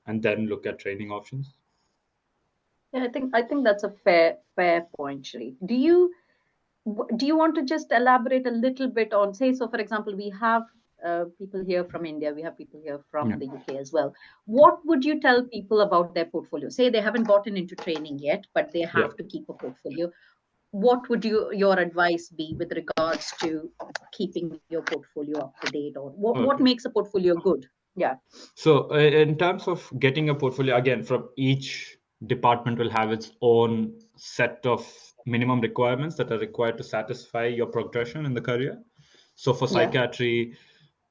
S3: and then look at training options.
S1: Yeah, I think that's a fair point, Shri. Do you want to just elaborate a little bit on, say, so for example, we have people here from India, we have people here
S3: Yeah.
S1: from the UK as well. What would you tell people about their portfolio? Say they haven't gotten into training yet, but they
S3: Yeah.
S1: have to keep a portfolio. What would your advice be with regards to keeping your portfolio up to date, or what
S3: Okay.
S1: makes a portfolio good? Yeah.
S3: So in terms of getting a portfolio, again, from each department will have its own set of minimum requirements that are required to satisfy your progression in the career. So for
S1: Yeah.
S3: psychiatry,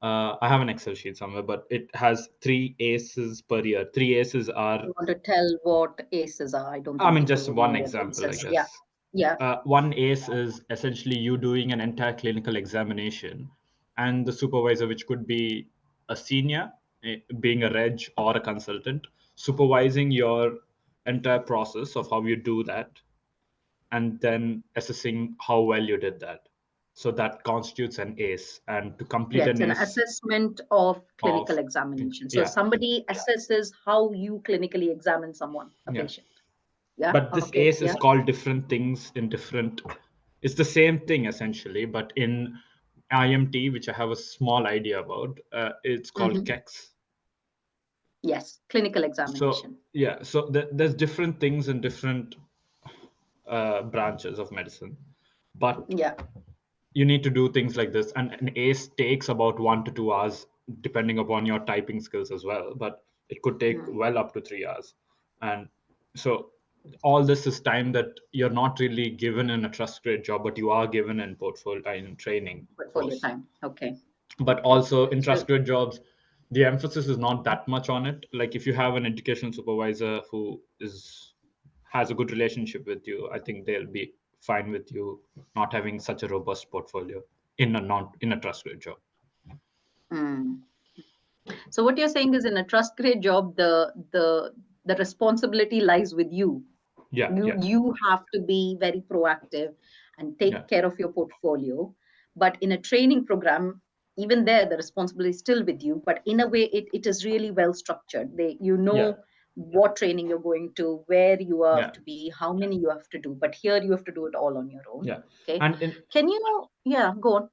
S3: I have an Excel sheet somewhere, but it has 3 ACEs per year. 3 ACEs are,
S1: You want to tell what ACEs are? I don't
S3: I
S1: think
S3: mean,
S1: people
S3: just
S1: would
S3: one
S1: know what
S3: example, I
S1: ACEs. Yeah.
S3: guess.
S1: Yeah.
S3: One ACE is essentially you doing an entire clinical examination, and the supervisor, which could be a senior, being a reg or a consultant, supervising your entire process of how you do that, and then assessing how well you did that. So that constitutes an ACE. And to
S1: Yeah,
S3: complete
S1: it's
S3: an
S1: an
S3: ACE
S1: assessment of clinical
S3: of,
S1: examination. So
S3: yeah,
S1: somebody assesses how you clinically examine someone, a
S3: yeah.
S1: patient. Yeah.
S3: But this
S1: Okay.
S3: ACE is called different things in different, it's the same thing essentially, but in IMT, which I have a small idea about, it's called KEX.
S1: Yes, clinical
S3: So
S1: examination.
S3: yeah, so there's different things in different branches of medicine, but
S1: Yeah.
S3: you need to do things like this, and an ACE takes about 1 to 2 hours depending upon your typing skills as well, but it could take well up to 3 hours. And so all this is time that you're not really given in a trust grade job, but you are given in portfolio in training
S1: Portfolio
S3: post.
S1: time. Okay.
S3: But
S1: Okay.
S3: also in
S1: So
S3: trust grade jobs, the emphasis is not that much on it. Like if you have an educational supervisor who has a good relationship with you, I think they'll be fine with you not having such a robust portfolio in a trust grade job.
S1: mm. So what you're saying is, in a trust grade job, the responsibility lies with you.
S3: Yeah, yeah,
S1: You have to be very proactive and take
S3: yeah,
S1: care of your portfolio. But in a training program, even there, the responsibility is still with you. But in a way, it is really well structured. You
S3: yeah,
S1: know what training you're going to, where you have
S3: yeah,
S1: to be, how many you have to do. But here, you have to do it all on your own.
S3: yeah.
S1: Okay.
S3: And in
S1: Can you? Yeah, go on.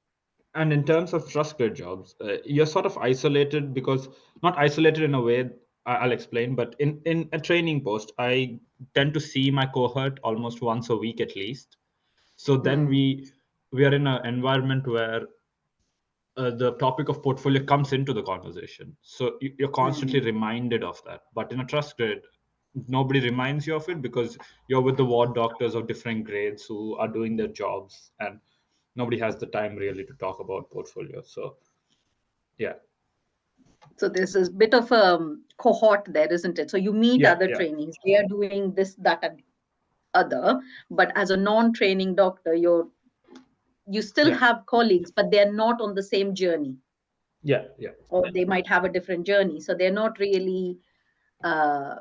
S3: and in terms of trust grade jobs, you're sort of isolated, because not isolated in a way, I'll explain, but in a training post, I tend to see my cohort almost once a week at least. So then we are in an environment where the topic of portfolio comes into the conversation. So you're constantly reminded of that. But in a trust grade, nobody reminds you of it, because you're with the ward doctors of different grades who are doing their jobs, and nobody has the time really to talk about portfolio. So yeah,
S1: So there's this bit of a cohort there, isn't it? So you meet
S3: yeah,
S1: other
S3: yeah,
S1: trainees. They are doing this, that, and other. But as a non-training doctor, you still
S3: yeah,
S1: have colleagues, but they're not on the same journey,
S3: yeah, yeah,
S1: or they might have a different journey. So they're not really, uh,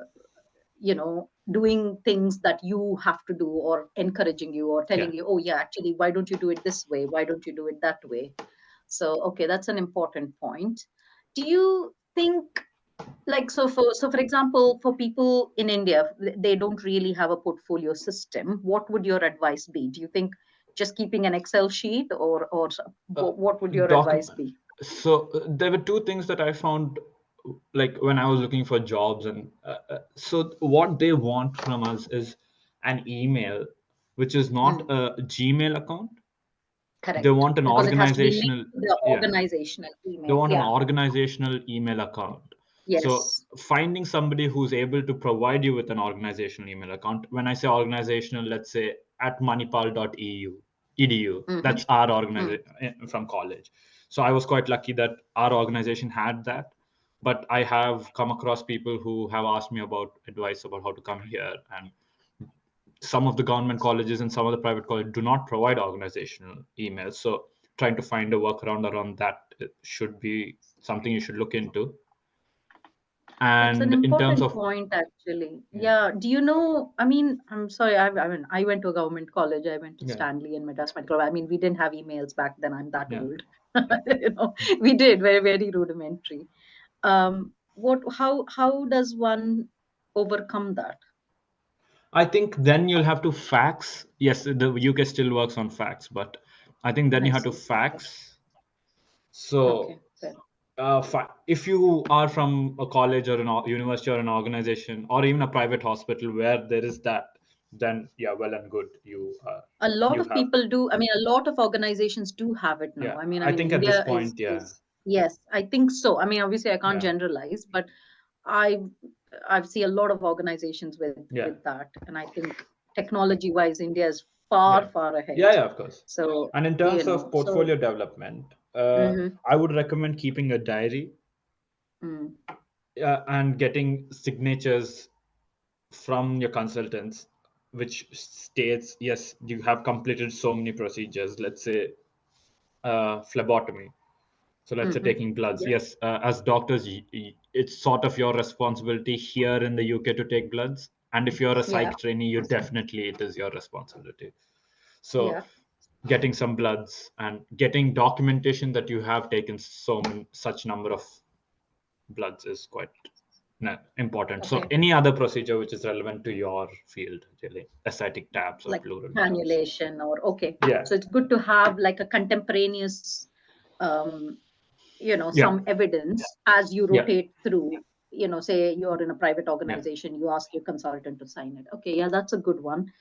S1: doing things that you have to do, or encouraging you, or
S3: yeah.
S1: telling you, oh yeah, actually, why don't you do it this way? Why don't you do it that way? So okay, that's an important point. Do you think, like, so for example, for people in India, they don't really have a portfolio system. What would your advice be? Do you think just keeping an Excel sheet, or
S3: Uh,
S1: what would your
S3: document.
S1: advice be?
S3: So there were two things that I found, like when I was looking for jobs, and so what they want from us is an email, which is not a Gmail account. They
S1: Correct,
S3: want an
S1: because it has to be linked
S3: organizational,
S1: to the
S3: yeah,
S1: organizational
S3: they
S1: email.
S3: want an
S1: Yeah.
S3: organizational email account. So
S1: Yes.
S3: finding somebody who's able to provide you with an organizational email account. When I say organizational, let's say at manipal.edu,
S1: Mm-hmm.
S3: that's our organization from college. So I was quite lucky that our organization had that. But I have come across people who have asked me about advice about how to come here, and some of the government colleges and some of the private colleges do not provide organizational emails. So trying to find a workaround around that should be something you should look into.
S1: That's an
S3: And in terms
S1: important
S3: of,
S1: point, actually.
S3: yeah,
S1: Yeah. Do you know? I mean, I'm sorry. I mean, I went to a government college. I went to
S3: yeah,
S1: Stanley and Madras Medical. I mean, we didn't have emails back then. I'm that
S3: yeah,
S1: old. We did very, very rudimentary. How does one overcome that?
S3: I think then you'll have to fax. Yes, the UK still works on fax, but I think then
S1: I
S3: you have to
S1: see. Okay.
S3: fax. So
S1: Okay. Fair.
S3: if you are from a college or university or an organization or even a private hospital where there is that, then yeah, well and good.
S1: A lot
S3: You
S1: of
S3: have,
S1: people do. I mean, a lot of organizations do have it now.
S3: yeah.
S1: I
S3: I
S1: mean,
S3: think at this
S1: India is
S3: point, yeah,
S1: is yes, I think so. I mean, obviously, I can't
S3: yeah,
S1: generalize, but I I've seen a lot of organizations
S3: yeah,
S1: with that, and I think technology wise, India is
S3: yeah,
S1: far
S3: yeah,
S1: ahead.
S3: yeah, of course.
S1: So
S3: And in terms of
S1: so
S3: portfolio development,
S1: hmm
S3: I would recommend keeping a diary,
S1: mm,
S3: and getting signatures from your consultants, which states, yes, you have completed so many procedures. Let's say phlebotomy. So let's say
S1: hmm
S3: taking bloods.
S1: yeah,
S3: Yes, as doctors, it's sort of your responsibility here in the UK to take bloods. And if you're a
S1: yeah,
S3: psych trainee, you definitely, it is your responsibility. So
S1: yeah.
S3: getting some bloods and getting documentation that you have taken such number of bloods is quite important. So
S1: Okay.
S3: any other procedure which is relevant to your field, really, ascitic tabs or
S1: Like
S3: pleural tabs.
S1: cannulation or okay.
S3: Yeah.
S1: So it's good to have like a contemporaneous, some evidence as you rotate through. Say you're in a private organization, you ask your consultant to sign it. Okay, yeah, that's a good one.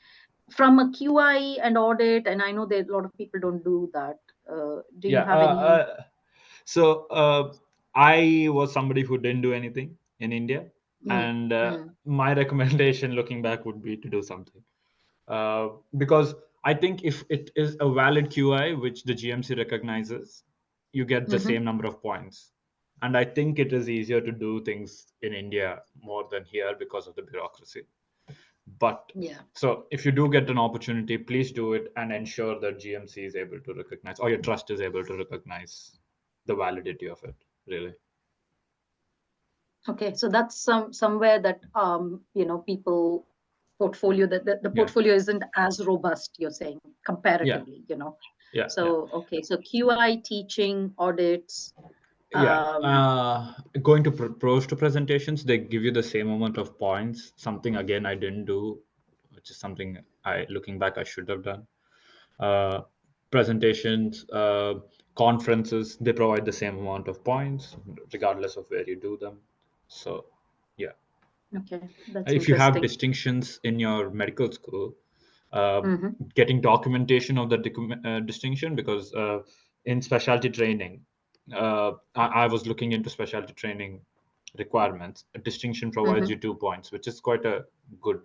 S1: From a QI and audit, and I know that a lot of people don't do that. Do you have any?
S3: So I was somebody who didn't do anything in India,
S1: Mm,
S3: and
S1: mm,
S3: my recommendation looking back would be to do something. Because I think if it is a valid QI, which the GMC recognizes, you get the same number of points. And I think it is easier to do things in India more than here because of the bureaucracy. But
S1: yeah.
S3: so if you do get an opportunity, please do it and ensure that GMC is able to recognize, or your trust is able to recognize the validity of it, really.
S1: Okay, so that's somewhere that people portfolio that the portfolio isn't as robust, you're saying, comparatively.
S3: Yeah.
S1: So okay, so QI, teaching, audits.
S3: Going to pros to presentations, they give you the same amount of points. Something again I didn't do, which is something looking back I should have done. Presentations, conferences, they provide the same amount of points regardless of where you do them. So yeah.
S1: Okay, that's
S3: If you have
S1: interesting.
S3: distinctions in your medical school,
S1: Mm-hmm.
S3: getting documentation of the distinction, because in specialty training, I was looking into specialty training requirements. A distinction provides you 2 points, which is quite a good.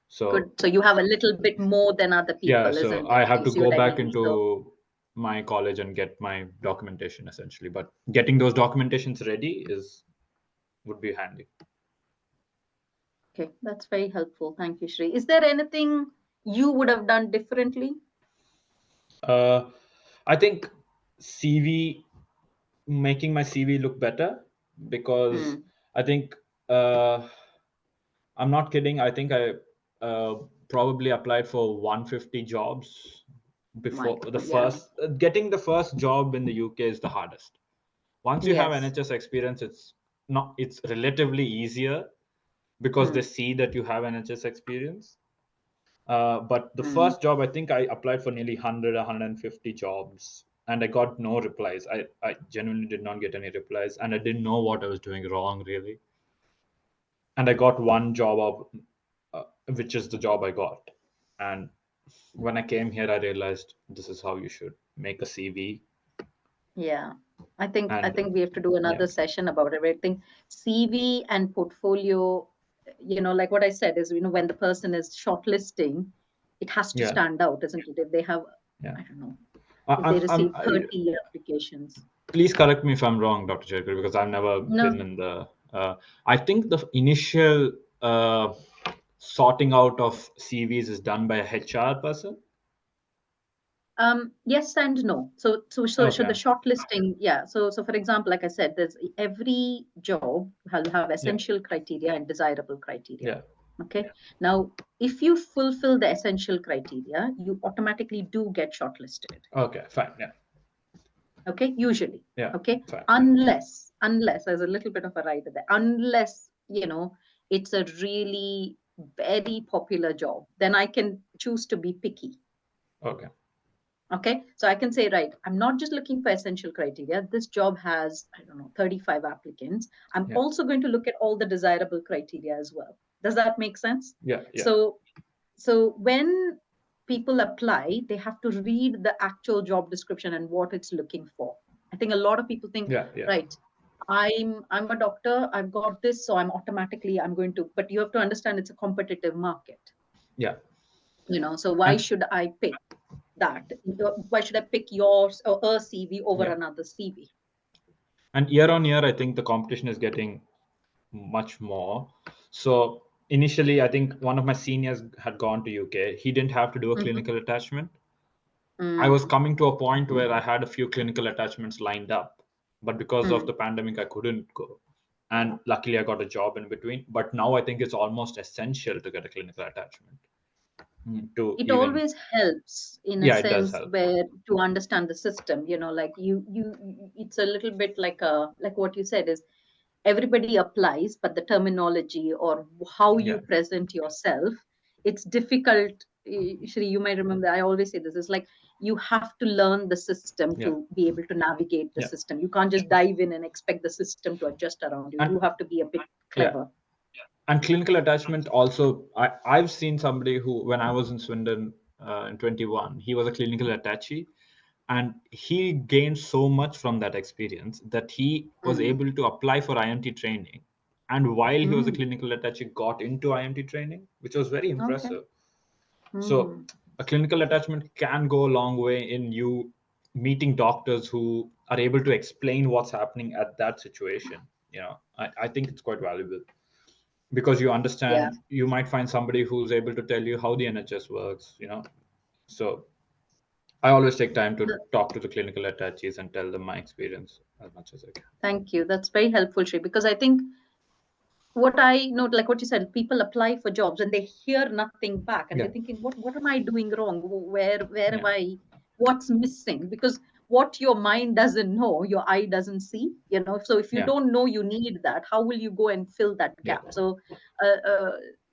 S3: So
S1: Good. So you have a little bit more than other people,
S3: so
S1: isn't
S3: I
S1: it?
S3: have
S1: You
S3: to
S1: see
S3: go
S1: what I
S3: back
S1: mean?
S3: into my college and get my documentation essentially. But getting those documentations ready would be handy.
S1: Okay, that's very helpful. Thank you, Shri. Is there anything you would have done differently?
S3: I think CV, making my CV look better, because I think I'm not kidding. I think I probably applied for 150 jobs before getting the first job in the UK is the hardest. Once you have
S1: Yes.
S3: NHS experience, it's relatively easier because they see that you have NHS experience. But the first job, I think I applied for nearly 100, 150 jobs, and I got no replies. I genuinely did not get any replies, and I didn't know what I was doing wrong, really. And I got one job which is the job I got. And when I came here, I realized this is how you should make a CV.
S1: Yeah, I think we have to do another session about everything. CV and portfolio, like what I said is, when the person is shortlisting, it has to stand out, isn't it? If they have, I don't know, if they receive 30 applications.
S3: Please correct me if I'm wrong, Dr. Charikuri, because I've never been in the. I think the initial sorting out of CVs is done by a HR person.
S1: Yes and no. So the shortlisting, So for example, like I said, there's every job will have essential criteria and desirable criteria.
S3: Yeah.
S1: Okay. Now, if you fulfill the essential criteria, you automatically do get shortlisted.
S3: Okay, fine. Yeah.
S1: Okay, usually.
S3: Yeah.
S1: Okay.
S3: Fine.
S1: Unless there's a little bit of a rider there. Unless, it's a really very popular job, then I can choose to be picky.
S3: Okay.
S1: Okay, so I can say, right, I'm not just looking for essential criteria. This job has, 35 applicants. I'm also going to look at all the desirable criteria as well. Does that make sense?
S3: Yeah.
S1: So when people apply, they have to read the actual job description and what it's looking for. I think a lot of people think, right, I'm a doctor, I've got this, so I'm going to, but you have to understand it's a competitive market.
S3: Yeah.
S1: So why should I pick that? Why should I pick yours or a CV over another CV?
S3: And year on year, I think the competition is getting much more. So initially, I think one of my seniors had gone to UK. He didn't have to do a clinical attachment. I was coming to a point where I had a few clinical attachments lined up, but because of the pandemic, I couldn't go. And luckily, I got a job in between. But now I think it's almost essential to get a clinical attachment. to
S1: It
S3: even,
S1: always helps in a
S3: yeah, it does
S1: sense
S3: help.
S1: where to understand the system, like it's a little bit like what you said is everybody applies, but the terminology or how
S3: Yeah,
S1: you present yourself, it's difficult. Shri, you might remember, I always say this is like you have to learn the system
S3: yeah,
S1: to be able to navigate the
S3: yeah.
S1: system. You can't just dive in and expect the system to adjust around you.
S3: And
S1: You have to be a bit
S3: yeah,
S1: clever.
S3: and clinical attachment also, I've seen somebody who, when I was in Swindon in 21, he was a clinical attaché, and he gained so much from that experience that he was
S1: Mm.
S3: able to apply for IMT training, and while he was a
S1: Mm.
S3: clinical attaché, got into IMT training, which was very
S1: Okay.
S3: impressive. So
S1: Mm.
S3: a clinical attachment can go a long way in you meeting doctors who are able to explain what's happening at that situation. I think it's quite valuable, because you
S1: Yeah.
S3: understand, you might find somebody who's able to tell you how the NHS works. So I always take time to talk to the clinical attaches and tell them my experience as much as I can.
S1: Thank you. That's very helpful, Shri, because I think what I know, like what you said, people apply for jobs and they hear nothing back, and
S3: Yeah,
S1: they're thinking, what am I doing wrong? Where
S3: yeah,
S1: am I? What's missing? Because what your mind doesn't know, your eye doesn't see. So if you
S3: yeah,
S1: don't know you need that, how will you go and fill that
S3: yeah,
S1: gap? So,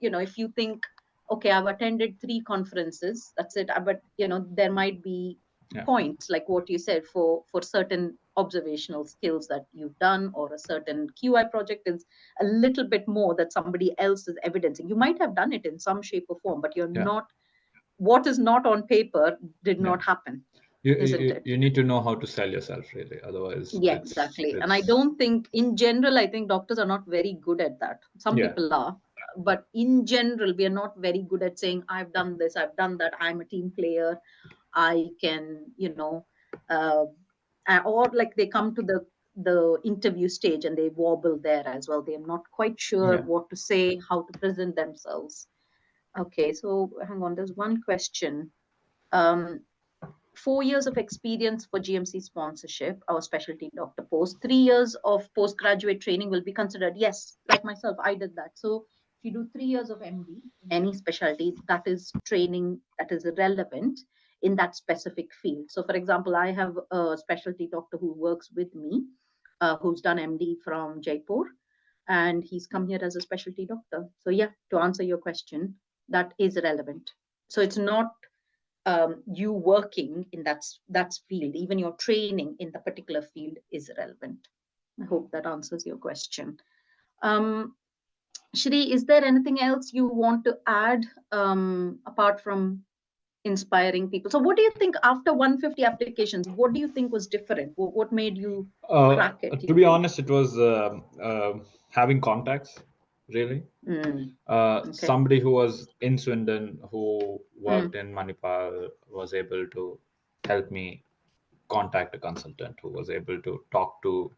S1: if you think, okay, I've attended 3 conferences, that's it. But there might be
S3: yeah,
S1: points like what you said for certain observational skills that you've done, or a certain QI project is a little bit more that somebody else is evidencing. You might have done it in some shape or form, but you're
S3: yeah,
S1: not, what is not on paper did
S3: yeah.
S1: not happen,
S3: You,
S1: isn't
S3: you
S1: it?
S3: you need to know how to sell yourself, really. Otherwise,
S1: Yeah,
S3: it's
S1: exactly. And I
S3: it's
S1: don't think, in general, I think doctors are not very good at that. Some
S3: yeah,
S1: people are, but in general, we are not very good at saying, I've done this, I've done that, I'm a team player, I can, uh, or like they come to the interview stage and they wobble there as well. They're not quite sure
S3: yeah.
S1: what to say, how to present themselves. Okay, so hang on, there's one question. Um, 4 years of experience for GMC sponsorship, our specialty doctor post. 3 years of postgraduate training will be considered. Yes, like myself, I did that. So if you do 3 years of MD in any specialty, that is training that is relevant in that specific field. So, for example, I have a specialty doctor who works with me, who's done MD from Jaipur, and he's come here as a specialty doctor. So, yeah, to answer your question, that is relevant. So it's not you working in that field, even your training in the particular field is relevant. I hope that answers your question. um, Shri, is there anything else you want to add, apart from inspiring people? So what do you think after 150 applications, what do you think was different? What made you crack it,
S3: To
S1: you
S3: be
S1: think?
S3: honest, it was having contacts, really.
S1: Mm, okay.
S3: Somebody who was in Swindon, who
S1: Mm.
S3: worked in Manipal, was able to help me contact a consultant who was able to talk to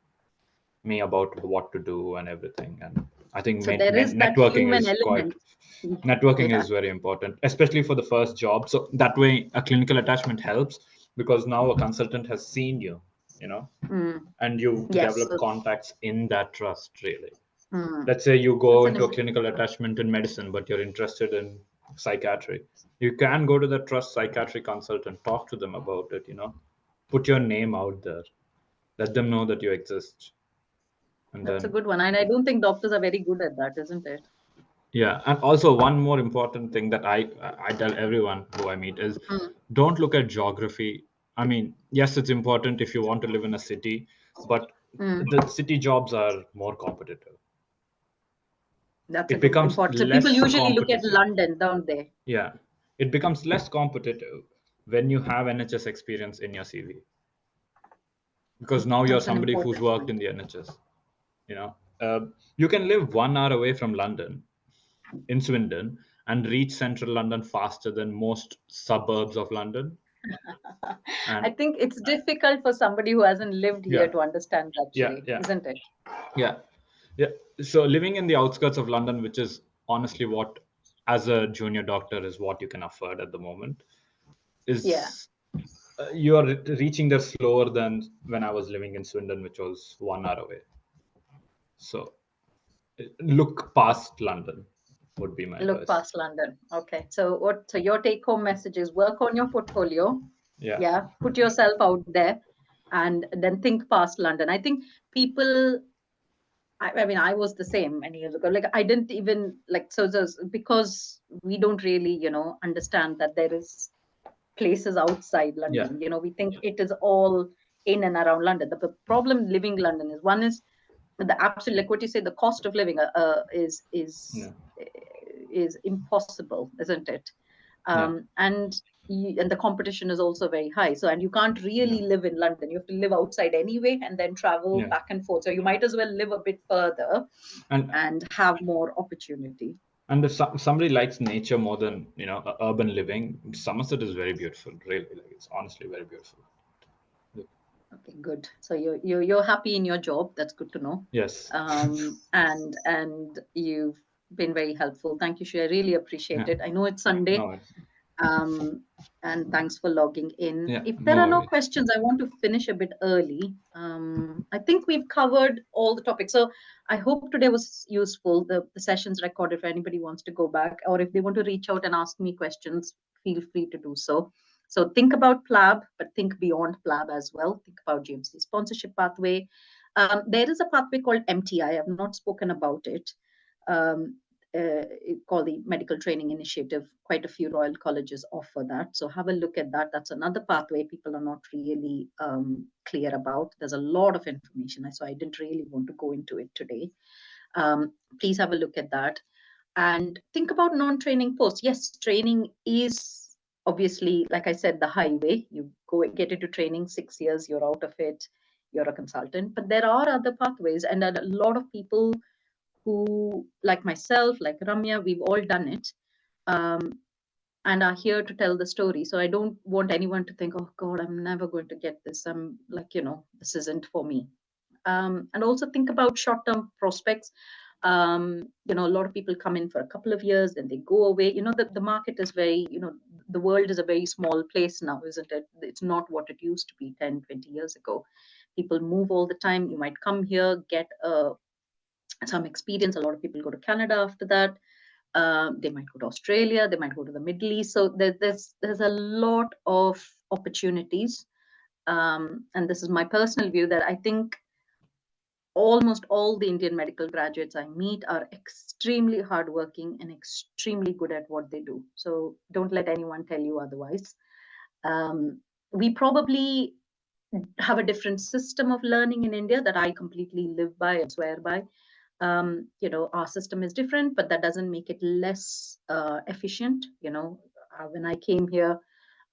S3: me about what to do and everything. And I think
S1: So there is that
S3: networking
S1: human
S3: is quite
S1: element.
S3: networking
S1: Yeah.
S3: is very important, especially for the first job. So that way, a clinical attachment helps, because now a consultant has seen you,
S1: Mm.
S3: and you
S1: Yes.
S3: develop contacts in that trust, really.
S1: Mm.
S3: Let's say you
S1: That's
S3: go
S1: an
S3: into a
S1: important
S3: clinical
S1: point.
S3: attachment in medicine, but you're interested in psychiatry. You can go to the trust psychiatry consultant, talk to them about it, put your name out there, let them know that you exist. And
S1: That's a
S3: then,
S1: good one. And I don't think doctors are very good at that, isn't it?
S3: yeah. And also, one more important thing that I tell everyone who I meet is,
S1: Mm.
S3: don't look at geography. I mean, yes, it's important if you want to live in a city, but
S1: Mm.
S3: the city jobs are more competitive.
S1: That's a
S3: It
S1: good
S3: becomes
S1: important. So people
S3: less
S1: usually look at
S3: competitive.
S1: London, don't they?
S3: Yeah, it becomes less competitive when you have NHS experience in your CV, because now you're
S1: That's an
S3: somebody
S1: important
S3: who's worked
S1: point.
S3: in the NHS. You know, you can live 1 hour away from London in Swindon and reach central London faster than most suburbs of London.
S1: I
S3: And
S1: think it's difficult for somebody who hasn't lived here
S3: yeah,
S1: to understand that,
S3: yeah,
S1: Shri,
S3: yeah,
S1: isn't it?
S3: yeah, yeah. So living in the outskirts of London, which is honestly what, as a junior doctor, is what you can afford at the moment,
S1: Yeah.
S3: is you are reaching there slower than when I was living in Swindon, which was 1 hour away. So look past London. would be my
S1: Look
S3: advice.
S1: past London. Okay. So your take home message is work on your portfolio.
S3: Yeah.
S1: Put yourself out there and then think past London. I think people, I mean, I was the same many years ago. Like I didn't even like, so because we don't really, understand that there is places outside
S3: Yeah.
S1: London. We think it is all in and around London. The problem living London is, one is the absolute, like what you say, the cost of living
S3: Yeah.
S1: is impossible, isn't it?
S3: Yeah.
S1: And the competition is also very high. So, and you can't really live in London. You have to live outside anyway, and then travel
S3: Yeah.
S1: back and forth. So you might as well live a bit further and have more opportunity.
S3: And if somebody likes nature more than urban living, Somerset is very beautiful. Really, like it's honestly very beautiful.
S1: Okay, good. So you're happy in your job. That's good to know.
S3: Yes.
S1: And you've been very helpful. Thank you, Shri. I really appreciate
S3: Yeah.
S1: it. I know it's Sunday.
S3: No,
S1: And thanks for logging in.
S3: yeah,
S1: If
S3: no
S1: there are no
S3: worries.
S1: questions, I want to finish a bit early. I think we've covered all the topics. So I hope today was useful. The session's recorded if anybody wants to go back, or if they want to reach out and ask me questions, feel free to do so. So think about PLAB, but think beyond PLAB as well. Think about GMC sponsorship pathway. There is a pathway called MTI. I've not spoken about it. Called the Medical Training Initiative. Quite a few Royal Colleges offer that. So have a look at that. That's another pathway people are not really clear about. There's a lot of information, so I didn't really want to go into it today. Please have a look at that. And think about non-training posts. Yes, training is obviously, like I said, the highway. You go get into training, 6 years, you're out of it, you're a consultant. But there are other pathways, and a lot of people who, like myself, like Ramya, we've all done it, and are here to tell the story. So I don't want anyone to think, oh God, I'm never going to get this. I'm like, this isn't for me. And also think about short-term prospects. A lot of people come in for a couple of years, then they go away. The market is very, the world is a very small place now, isn't it? It's not what it used to be 10, 20 years ago. People move all the time. You might come here, get some experience. A lot of people go to Canada after that. They might go to Australia. They might go to the Middle East. So there's a lot of opportunities. And this is my personal view, that I think almost all the Indian medical graduates I meet are extremely hardworking and extremely good at what they do. So don't let anyone tell you otherwise. We probably have a different system of learning in India that I completely live by and swear by. Our system is different, but that doesn't make it less efficient. When I came here,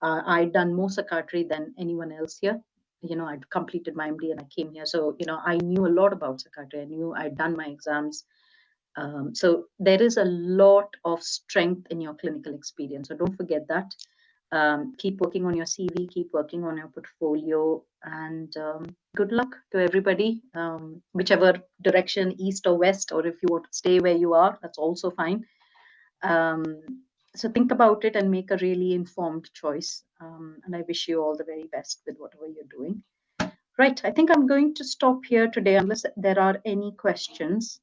S1: I'd done more psychiatry than anyone else here. I'd completed my MD and I came here. So, I knew a lot about psychiatry. I knew I'd done my exams. So there is a lot of strength in your clinical experience. So don't forget that. Keep working on your CV, keep working on your portfolio, and good luck to everybody. Whichever direction, east or west, or if you want to stay where you are, that's also fine. So think about it and make a really informed choice. And I wish you all the very best with whatever you're doing. Right, I think I'm going to stop here today unless there are any questions.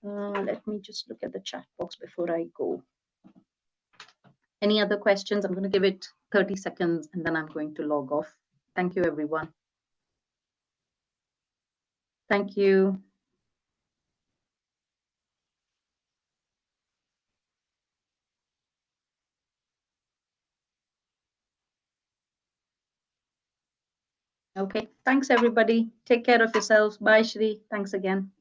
S1: Let me just look at the chat box before I go. Any other questions? I'm going to give it 30 seconds and then I'm going to log off. Thank you, everyone. Thank you. Okay, thanks, everybody. Take care of yourselves. Bye, Shri. Thanks again.